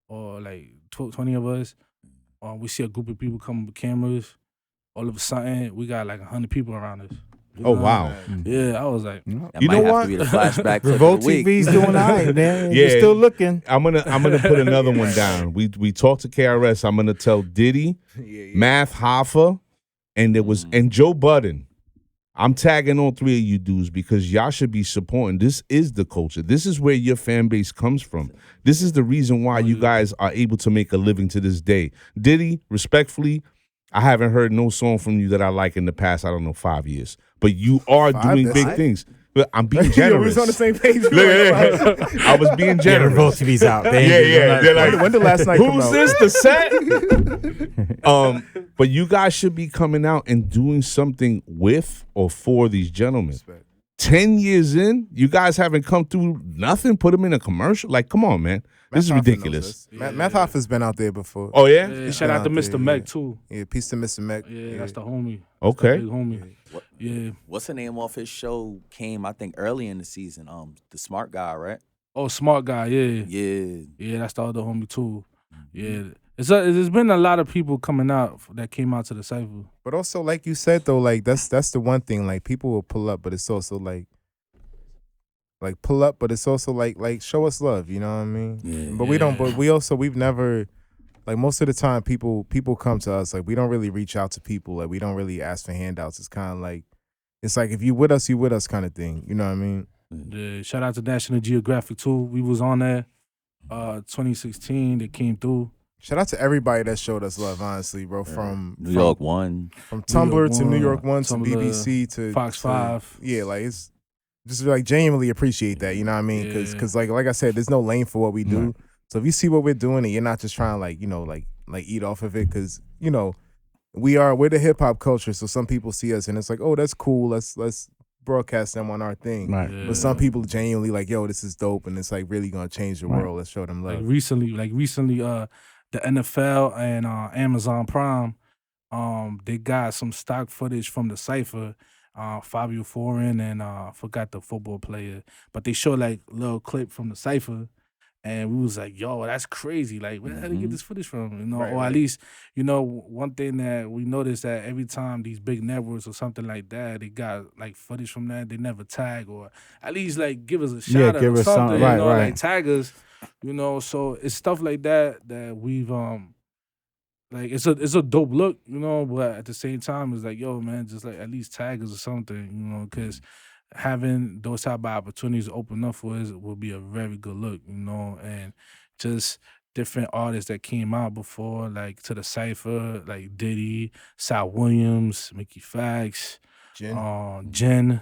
or like 20 of us. We see a group of people coming with cameras. All of a sudden, we got like 100 people around us. Oh, wow. Yeah, I was like, That You might know have what? to be the flashback clip Revolt of the week. TV's doing all right, man. Yeah. You're still looking. I'm gonna put another one down. We talked to KRS. I'm gonna tell Diddy, Math Hoffa, and Joe Budden. I'm tagging all three of you dudes because y'all should be supporting. This is the culture. This is where your fan base comes from. This is the reason why you guys are able to make a living to this day. Diddy, respectfully, I haven't heard no song from you that I like in the past, 5 years. But you are doing big things. But I'm being generous. We was on the same page. Look at that. I was being Yeah, Revolt generous. TV's out. Yeah. They're like, When did last night come who's out? this, the set? But you guys should be coming out and doing something with or for these gentlemen. 10 years in, you guys haven't come through nothing, put them in a commercial? Like, come on, man. This is ridiculous. Math Hoffa's been out there before. Oh, yeah? yeah, shout out to Mr. Meg too. Yeah, peace to Mr. Mac. Yeah, that's the homie. Okay. That's the big homie. Yeah. What's the name off his show? Came, I think, early in the season. The Smart Guy, right? Oh, smart guy. Yeah. Yeah. Yeah, that's the other homie too. Yeah. There's been a lot of people coming out that came out to the Cypher. But also, like you said though, like that's the one thing. Like people will pull up, but it's also like pull up, but it's also like show us love. You know what I mean? Yeah. But we don't. But we've never. Like most of the time, people come to us. Like we don't really reach out to people. Like we don't really ask for handouts. It's kind of like, it's like if you with us, you with us kind of thing. You know what I mean? Yeah, shout out to National Geographic too. We was on there 2016. They came through. Shout out to everybody that showed us love, honestly, bro. From New York One. from Tumblr to New One, York One to Tumblr, BBC to Fox 5. Yeah, like it's just like genuinely appreciate that. You know what I mean? Because like I said, there's no lane for what we do. So if you see what we're doing and you're not just trying to like eat off of it, because we're the hip hop culture. So some people see us and it's like, oh, that's cool. Let's broadcast them on our thing. Right. Yeah. But some people genuinely like, yo, this is dope, and it's like really gonna change the world. Let's show them love. Like recently, the NFL and Amazon Prime, they got some stock footage from the Cypher. Fabio Foreign and I forgot the football player, but they showed like a little clip from the Cypher. And we was like, yo, that's crazy. Like, where the hell did they get this footage from? Or at least, one thing that we noticed that every time these big networks or something like that, they got like footage from that, they never tag or at least like give us a shout out give or us something, something. Right. like tag us, So it's stuff like that we've like it's a dope look, but at the same time it's like, yo, man, just like at least tag us or something, because having those type of opportunities open up for us will be a very good look, and just different artists that came out before, like to the Cypher, like Diddy, Sal Williams, Mickey Fax, Jen.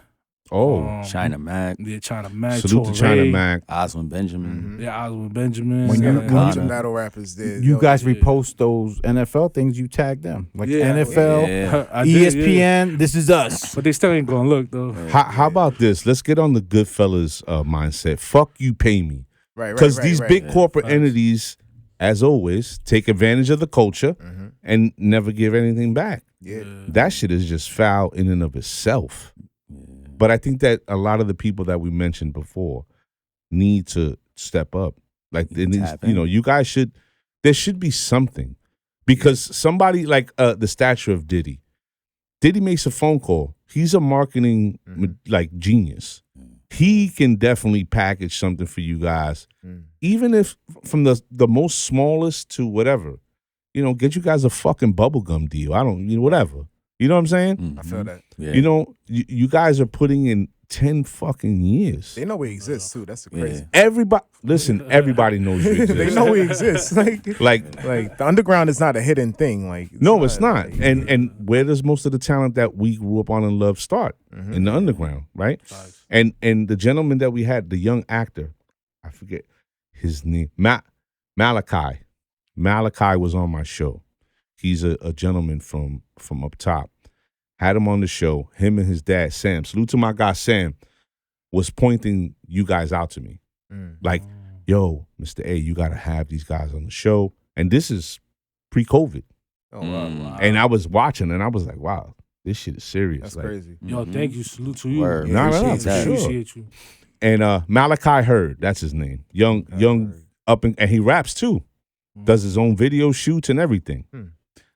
China Mac. Yeah, China Mac. Salute to China Mac. Oswin Benjamin. Yeah, Oswin Benjamin. When you- Bunch of battle rappers did. You guys yeah. repost those NFL things, you tag them. Like Yeah. NFL, Yeah. I did, ESPN, yeah. this is us. But they still ain't gonna look though. How about this? Let's get on the Goodfellas mindset. Fuck you, pay me. Right. Because these big corporate Facts. entities, as always, take advantage of the culture and never give anything back. Yeah. That shit is just foul in and of itself. But I think that a lot of the people that we mentioned before need to step up. Like, it needs, Tap in. you guys should, there should be something. Because somebody like the stature of Diddy makes a phone call. He's a marketing like genius. he can definitely package something for you guys. Even if from the most smallest to whatever, get you guys a fucking bubblegum deal. I don't, whatever. You know what I'm saying? I feel that. Yeah. You guys are putting in 10 fucking years. They know we exist too. That's the crazy. Everybody, listen, everybody knows you exist. They know we exist. Like the underground is not a hidden thing. Like it's not. And where does most of the talent that we grew up on and love start? In the underground, right? And the gentleman that we had, the young actor, I forget his name, Malachi. Malachi was on my show. He's a gentleman from up top. Had him on the show. Him and his dad, Sam. Salute to my guy, Sam, was pointing you guys out to me. Like, yo, Mr. A, you got to have these guys on the show. And this is pre-COVID. Oh, wow. And I was watching, and I was like, wow, this shit is serious. That's like, crazy. Yo, thank you. Salute to you. Word. No, Appreciate that. Appreciate you. And Malachi Hurd, that's his name. Young up and he raps too. Does his own video shoots and everything.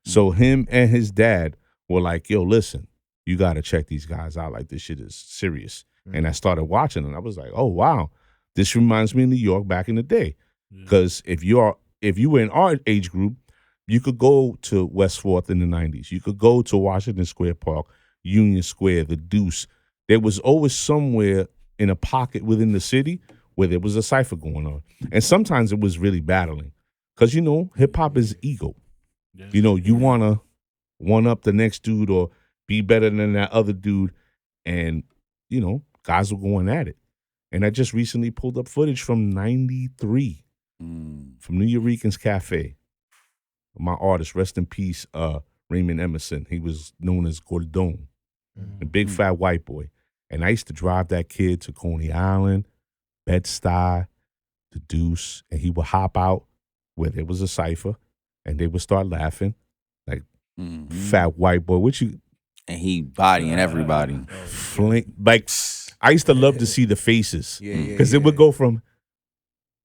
So him and his dad were like, yo, listen, you got to check these guys out. Like, this shit is serious. And I started watching, and I was like, oh, wow. This reminds me of New York back in the day. Because if you were in our age group, you could go to West 4th in the 90s. You could go to Washington Square Park, Union Square, the Deuce. There was always somewhere in a pocket within the city where there was a cypher going on. And sometimes it was really battling. Because, hip-hop is ego. You want to one-up the next dude or be better than that other dude. And, guys were going at it. And I just recently pulled up footage from 93 from New Eurekans Cafe. My artist, rest in peace, Raymond Emerson. He was known as Gordon, a big fat white boy. And I used to drive that kid to Coney Island, Bed-Stuy, the Deuce, and he would hop out where there was a cypher, and they would start laughing, like fat white boy. And he bodying everybody. Fling, like I used to love to see the faces because it would go from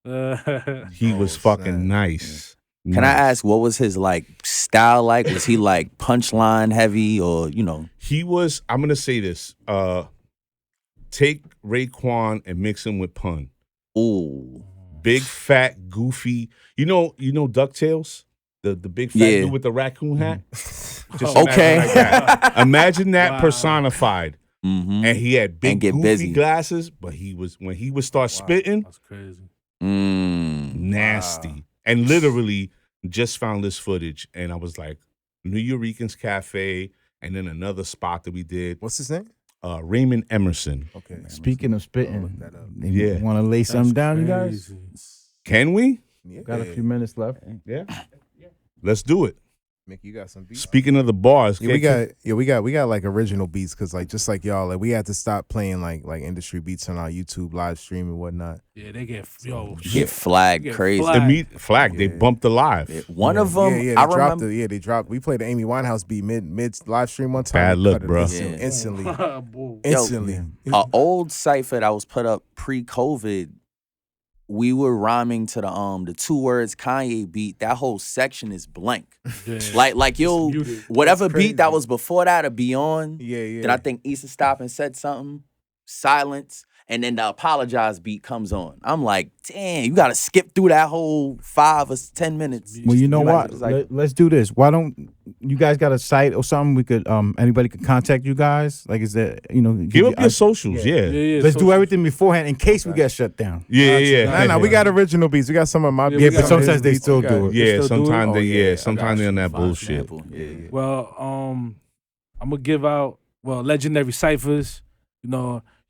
he was fucking nice. Can I ask, what was his style like? Was he punchline heavy or He was. I'm gonna say this. Take Raekwon and mix him with Pun. Ooh. Big fat goofy. You know DuckTales? The big fat dude with the raccoon hat? Just okay. Imagine, like that. Imagine that personified. And he had big goofy busy. glasses, but when he would start spitting, That's crazy. Nasty. Wow. And literally just found this footage, and I was like, New Eurekans Cafe, and then another spot that we did. What's his name? Raymond Emerson. Okay. Speaking of spitting, Yeah. Want to lay something down, you guys? Can we? Yeah. Got a few minutes left. Yeah. Let's do it. Mickey, you got some beats? Speaking of the bars, we got like original beats because just like y'all, we had to stop playing like industry beats on our YouTube live stream and whatnot. Yeah, they get flagged crazy. Flagged. They bumped the live. One of them, they remember. They dropped. We played the Amy Winehouse beat mid live stream one time. Bad look, bro. Instantly. An old cypher that was put up pre-COVID. We were rhyming to the 2 words Kanye beat. That whole section is blank. Yeah. Like yo, whatever beat that was before that or beyond. Yeah. Then I think Issa stopped and said something. Silence. And then the apologize beat comes on. I'm like, damn, you got to skip through that whole 5 or 10 minutes. Well, you know what? Let's do this. Why don't you guys got a site or something? We could anybody could contact you guys. Like, is that give up your socials? Yeah. Let's do everything beforehand in case we get shut down. Yeah. No, we got original beats. We got some of my beats. Yeah, but sometimes they still do it. Yeah, sometimes sometimes they're on that bullshit. Yeah. Well, I'm gonna give out legendary ciphers.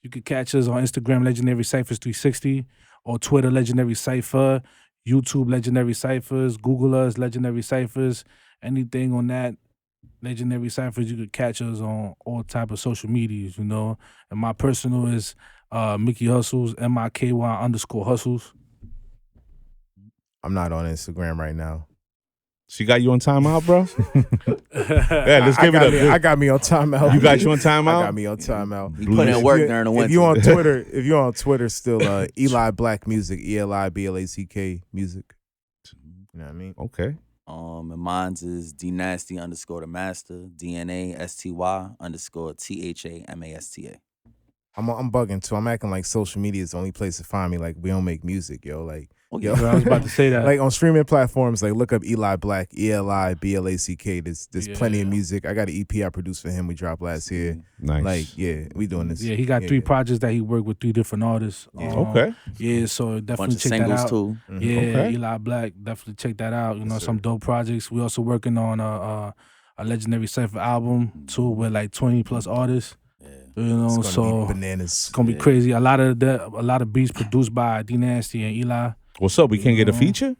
You could catch us on Instagram, Legendary Cyphers 360, or Twitter, Legendary Cypher, YouTube, Legendary Cyphers, Google us, Legendary Cyphers, anything on that, Legendary Cyphers. You could catch us on all type of social medias, And my personal is Mickey Hustles, MIKY_Hustles. I'm not on Instagram right now. She got you on timeout, bro? Yeah, let's give it up. I got me on timeout. You got you on timeout? I got me on timeout. You put in work during the winter. If you're on Twitter still, Eli Black Music, ELIBLACK Music. You know what I mean? Okay. And mine's is DNasty_the master, DNA STY_THAMASTA. I'm bugging too. I'm acting like social media is the only place to find me. Like we don't make music, yo. Like yeah. I was about to say that. like on streaming platforms, like look up Eli Black, ELIBLACK. There's plenty of music. I got an EP I produced for him. We dropped last year. Nice. Like we doing this. Yeah, he got 3 projects that he worked with 3 different artists. Okay. Yeah, so definitely Bunch of check that singles out. too. Yeah, Okay. Eli Black, definitely check that out. You know, some dope projects. We also working on a legendary Cypher album too, with like 20+ artists. You know, It's gonna be bananas. it's gonna be crazy. A lot of beats produced by D Nasty and Eli. What's up? We can't get a feature?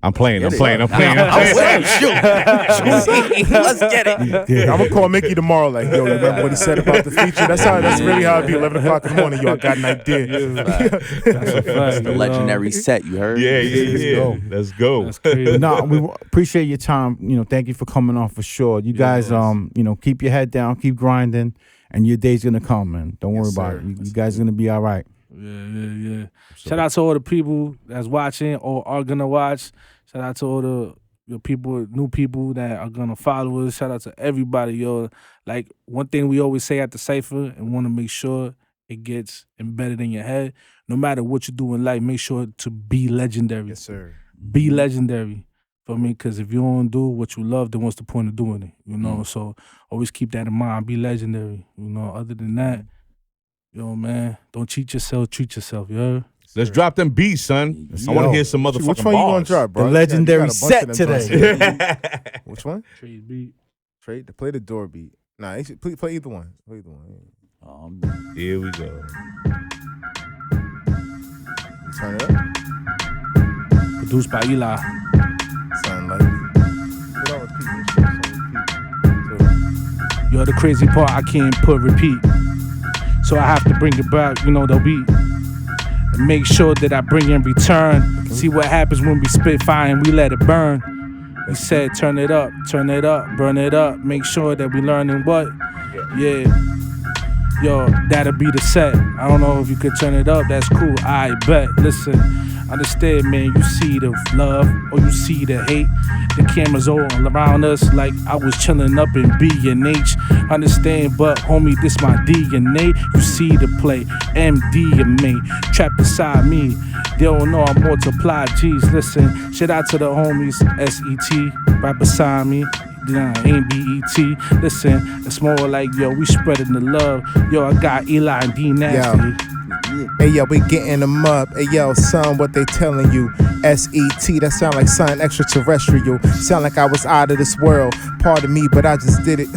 I'm playing. I'm with it. Shoot. Let's get it. I'm gonna call Mickey tomorrow. Like, yo, remember what he said about the feature? That's really how it be. 11 o'clock in the morning. Yo, I got an idea. That's a fact, The you legendary know. set, you heard? Yeah. Let's go. That's crazy. No, we appreciate your time. You know, thank you for coming on for sure. You guys, you know, keep your head down, keep grinding, and your day's gonna come, man. Don't worry about it. You guys are gonna be all right. Yeah. Shout out to all the people that's watching or are gonna watch. Shout out to all the people, new people that are gonna follow us. Shout out to everybody, yo. Like one thing we always say at the Cypher, and want to make sure it gets embedded in your head. No matter what you do in life, make sure to be legendary. Yes, sir. Be legendary. For me, because if you don't do what you love, then what's the point of doing it? You know, so always keep that in mind. Be legendary. You know, other than that, yo, man, don't cheat yourself. Treat yourself. You heard? Let's drop them beats, son. I want to hear some motherfucking Which one you gonna bars. drop, bro? The You got legendary a bunch of set them today. joints. Which one? Trade beat. Play the door beat. Nah, you should play either one. Play either one. Here we go. Turn it up. Produced by Eli. Sound like it. Don't repeat this shit. So Yo, the crazy part, I can't put repeat. So I have to bring it back, you know, the beat. And make sure that I bring in return. See what happens when we spit fire and we let it burn. We said turn it up, burn it up. Make sure that we learning what? Yeah. Yo, that'll be the set. I don't know if you could turn it up, that's cool. I bet. Listen, understand, man, you see the love or you see the hate. The cameras all around us like I was chilling up in B&H. Understand, but homie, this my DNA. You see the play, MDMA, trapped beside me. They don't know I multiply G's. Listen, shout out to the homies, SET, right beside me. Nah, ain't BET. Listen, it's more like, yo, we spreading the love. Yo, I got Eli and D Nasty. hey yo, we getting them up. Hey yo, son, what they telling you? SET, that sound like something extraterrestrial. Sound like I was out of this world. Pardon me, but I just did it.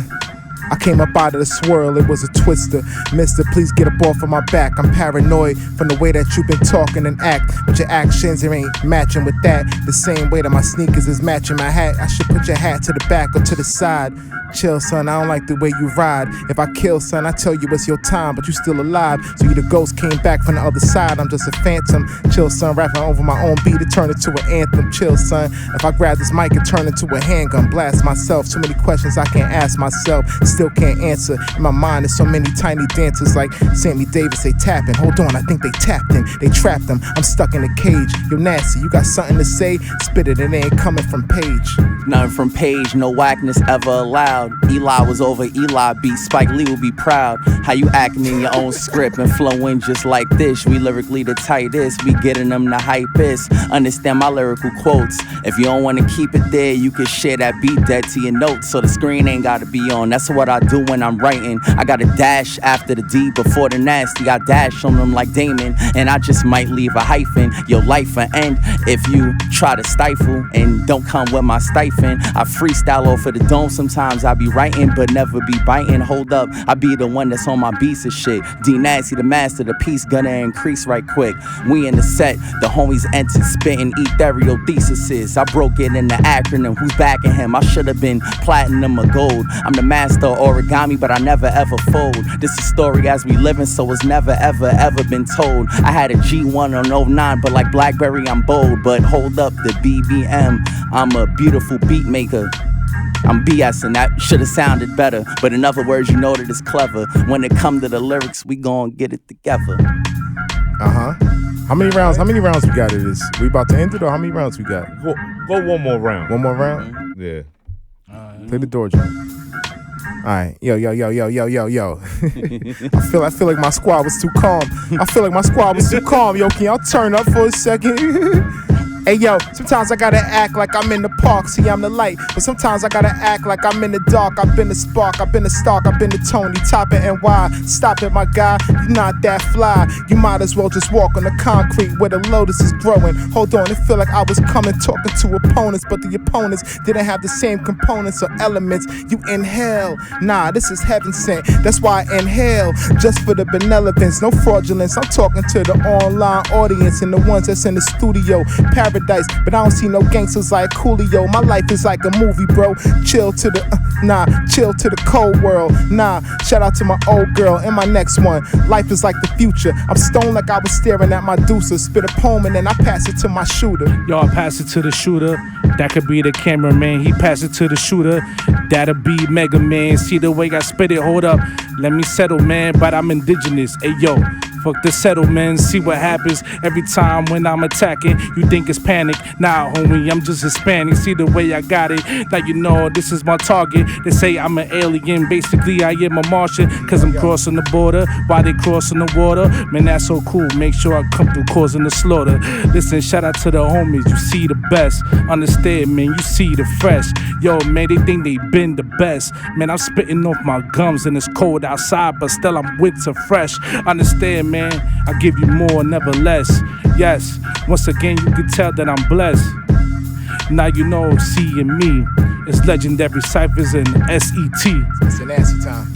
I came up out of the swirl, it was a twister. Mister, please get up off of my back. I'm paranoid from the way that you've been talking and act. But your actions, it ain't matching with that. The same way that my sneakers is matching my hat. I should put your hat to the back or to the side. Chill, son, I don't like the way you ride. If I kill, son, I tell you it's your time, but you still alive. So you the ghost came back from the other side. I'm just a phantom. Chill, son, rapping over my own beat, it turned into an anthem. Chill, son, if I grab this mic, it turn into a handgun. Blast myself, too many questions I can't ask myself. Still can't answer. In my mind, there's so many tiny dancers like Sammy Davis, they tapping. Hold on, I think they tapped in. They trapped them. I'm stuck in a cage. Yo, Nasty, you got something to say? Spit it, it ain't coming from Page. Nothing from Page, no whackness ever allowed. Eli was over Eli beat, Spike Lee will be proud. How you acting in your own script and flowing just like this. We lyrically the tightest, we getting them the hypest. Understand my lyrical quotes. If you don't wanna keep it there, you can share that beat dead to your notes. So the screen ain't gotta be on, that's what I do when I'm writing. I got a dash after the D before the nasty. I dash on them like Damon, and I just might leave a hyphen. Your life will end if you try to stifle and don't come with my stipend. I freestyle off of the dome, sometimes I be writing but never be biting. Hold up, I be the one that's on my beats and shit. D Nasty, the master, the piece gonna increase right quick. We in the set, the homies entered spitting ethereal theses. I broke it in the acronym, who's backing him? I should've been platinum or gold. I'm the master of origami, but I never ever fold. This is story as we living, so it's never ever been told. I had a G1 on 09, but like Blackberry I'm bold. But hold up, the BBM, I'm a beautiful beat maker. I'm BSing, that should've sounded better. But in other words, you know that it's clever. When it come to the lyrics, we gon' get it together. How many rounds we got of this? We about to end it, or how many rounds we got? Go one more round. One more round? Yeah. Play the door, John. All right, yo. I feel like my squad was too calm. Yo, can y'all turn up for a second? Hey yo, sometimes I gotta act like I'm in the park, see I'm the light. But sometimes I gotta act like I'm in the dark. I've been the spark, I've been the Stark, I've been the Tony, top it and why. Stop it, my guy, you're not that fly. You might as well just walk on the concrete where the lotus is growing. Hold on, it feel like I was coming talking to opponents, but the opponents didn't have the same components or elements. You inhale, nah, this is heaven sent. That's why I inhale, just for the benevolence, no fraudulence. I'm talking to the online audience and the ones that's in the studio. Paradise, but I don't see no gangsters like Coolio. My life is like a movie, bro. Chill to the cold world. Nah, shout out to my old girl and my next one. Life is like the future. I'm stoned like I was staring at my Deuce. Spit a poem and then I pass it to my shooter. Y'all pass it to the shooter. That could be the cameraman. He pass it to the shooter. That'll be Mega Man. See the way I spit it. Hold up, let me settle, man. But I'm indigenous. Hey yo, fuck the settlement. See what happens every time when I'm attacking. You think it's panic? Nah, homie, I'm just Hispanic. See the way I got it. Now you know this is my target. They say I'm an alien. Basically, I am a Martian. Cause I'm crossing the border. Why they crossing the water? Man, that's so cool. Make sure I come through causing the slaughter. Listen, shout out to the homies. You see the best. Understand, man, you see the fresh. Yo, man, they think they been the best. Man, I'm spitting off my gums and it's cold outside, but still I'm winter fresh. Understand, man, I give you more, never less. Yes, once again, you can tell that I'm blessed. Now you know, seeing me, it's legendary Cyphers and SET. It's an nasty time.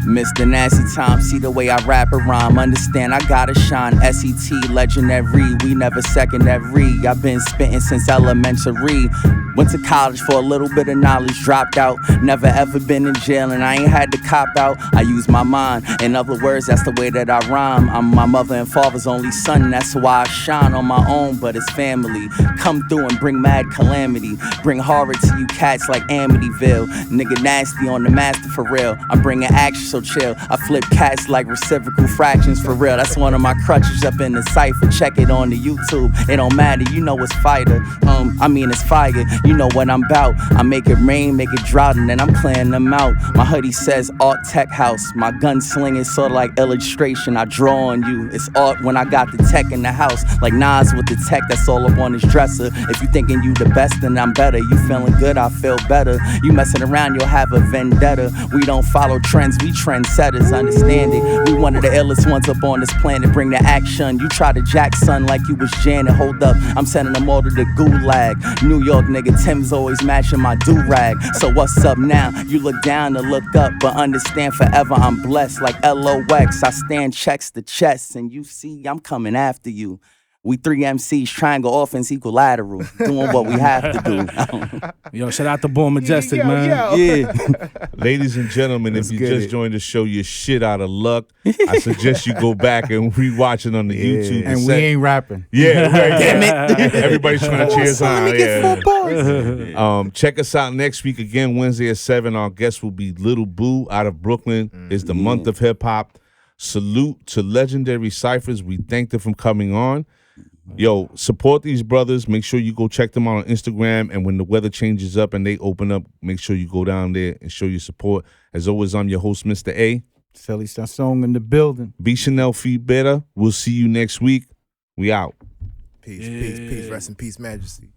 Mr. Nasty Time, see the way I rap and rhyme. Understand, I gotta shine. SET, legendary, we never secondary. I've been spitting since elementary. Went to college for a little bit of knowledge, dropped out. Never ever been in jail and I ain't had to cop out. I use my mind, in other words, that's the way that I rhyme. I'm my mother and father's only son, that's why I shine on my own, but it's family. Come through and bring mad calamity. Bring horror to you cats like Amityville. Nigga nasty on the master for real. I'm bringing action, so chill. I flip cats like reciprocal fractions for real. That's one of my crutches up in the cipher. Check it on the YouTube. It don't matter, you know it's fighter. It's fire. You know what I'm about. I make it rain, make it drought, and then I'm clearing them out. My hoodie says Art Tech House. My gun sling is sort of like illustration. I draw on you. It's art when I got the tech in the house. Like Nas with the tech that's all up on his dresser. If you thinking you the best, then I'm better. You feeling good, I feel better. You messing around, you'll have a vendetta. We don't follow trends, we trendsetters, understand it. We one of the illest ones up on this planet. Bring the action. You try to jack son like you was Janet. Hold up, I'm sending them all to the gulag. New York nigga, Tim's always matching my do-rag. So what's up now? You look down to look up, but understand forever I'm blessed like LOX. I stand checks the chest, and you see I'm coming after you. We 3 MCs, triangle offense, equilateral, doing what we have to do. Yo, shout out to Born Majestic, man. Yeah. Ladies and gentlemen, Let's if you get just it. joined the show, you're shit out of luck. I suggest you go back and rewatch it on the YouTube. And we ain't rapping. Yeah, right. Damn it. Everybody's trying to cheer us on. Yeah. Check us out next week again, Wednesday at 7. Our guest will be Little Boo out of Brooklyn. It's the month of hip hop. Salute to legendary Cyphers. We thank them for coming on. Yo, support these brothers. Make sure you go check them out on Instagram. And when the weather changes up and they open up, make sure you go down there and show your support. As always, I'm your host, Mr. A. Sally Song in the building. Be Chanel Feet Better. We'll see you next week. We out. Peace. Rest in peace, Majesty.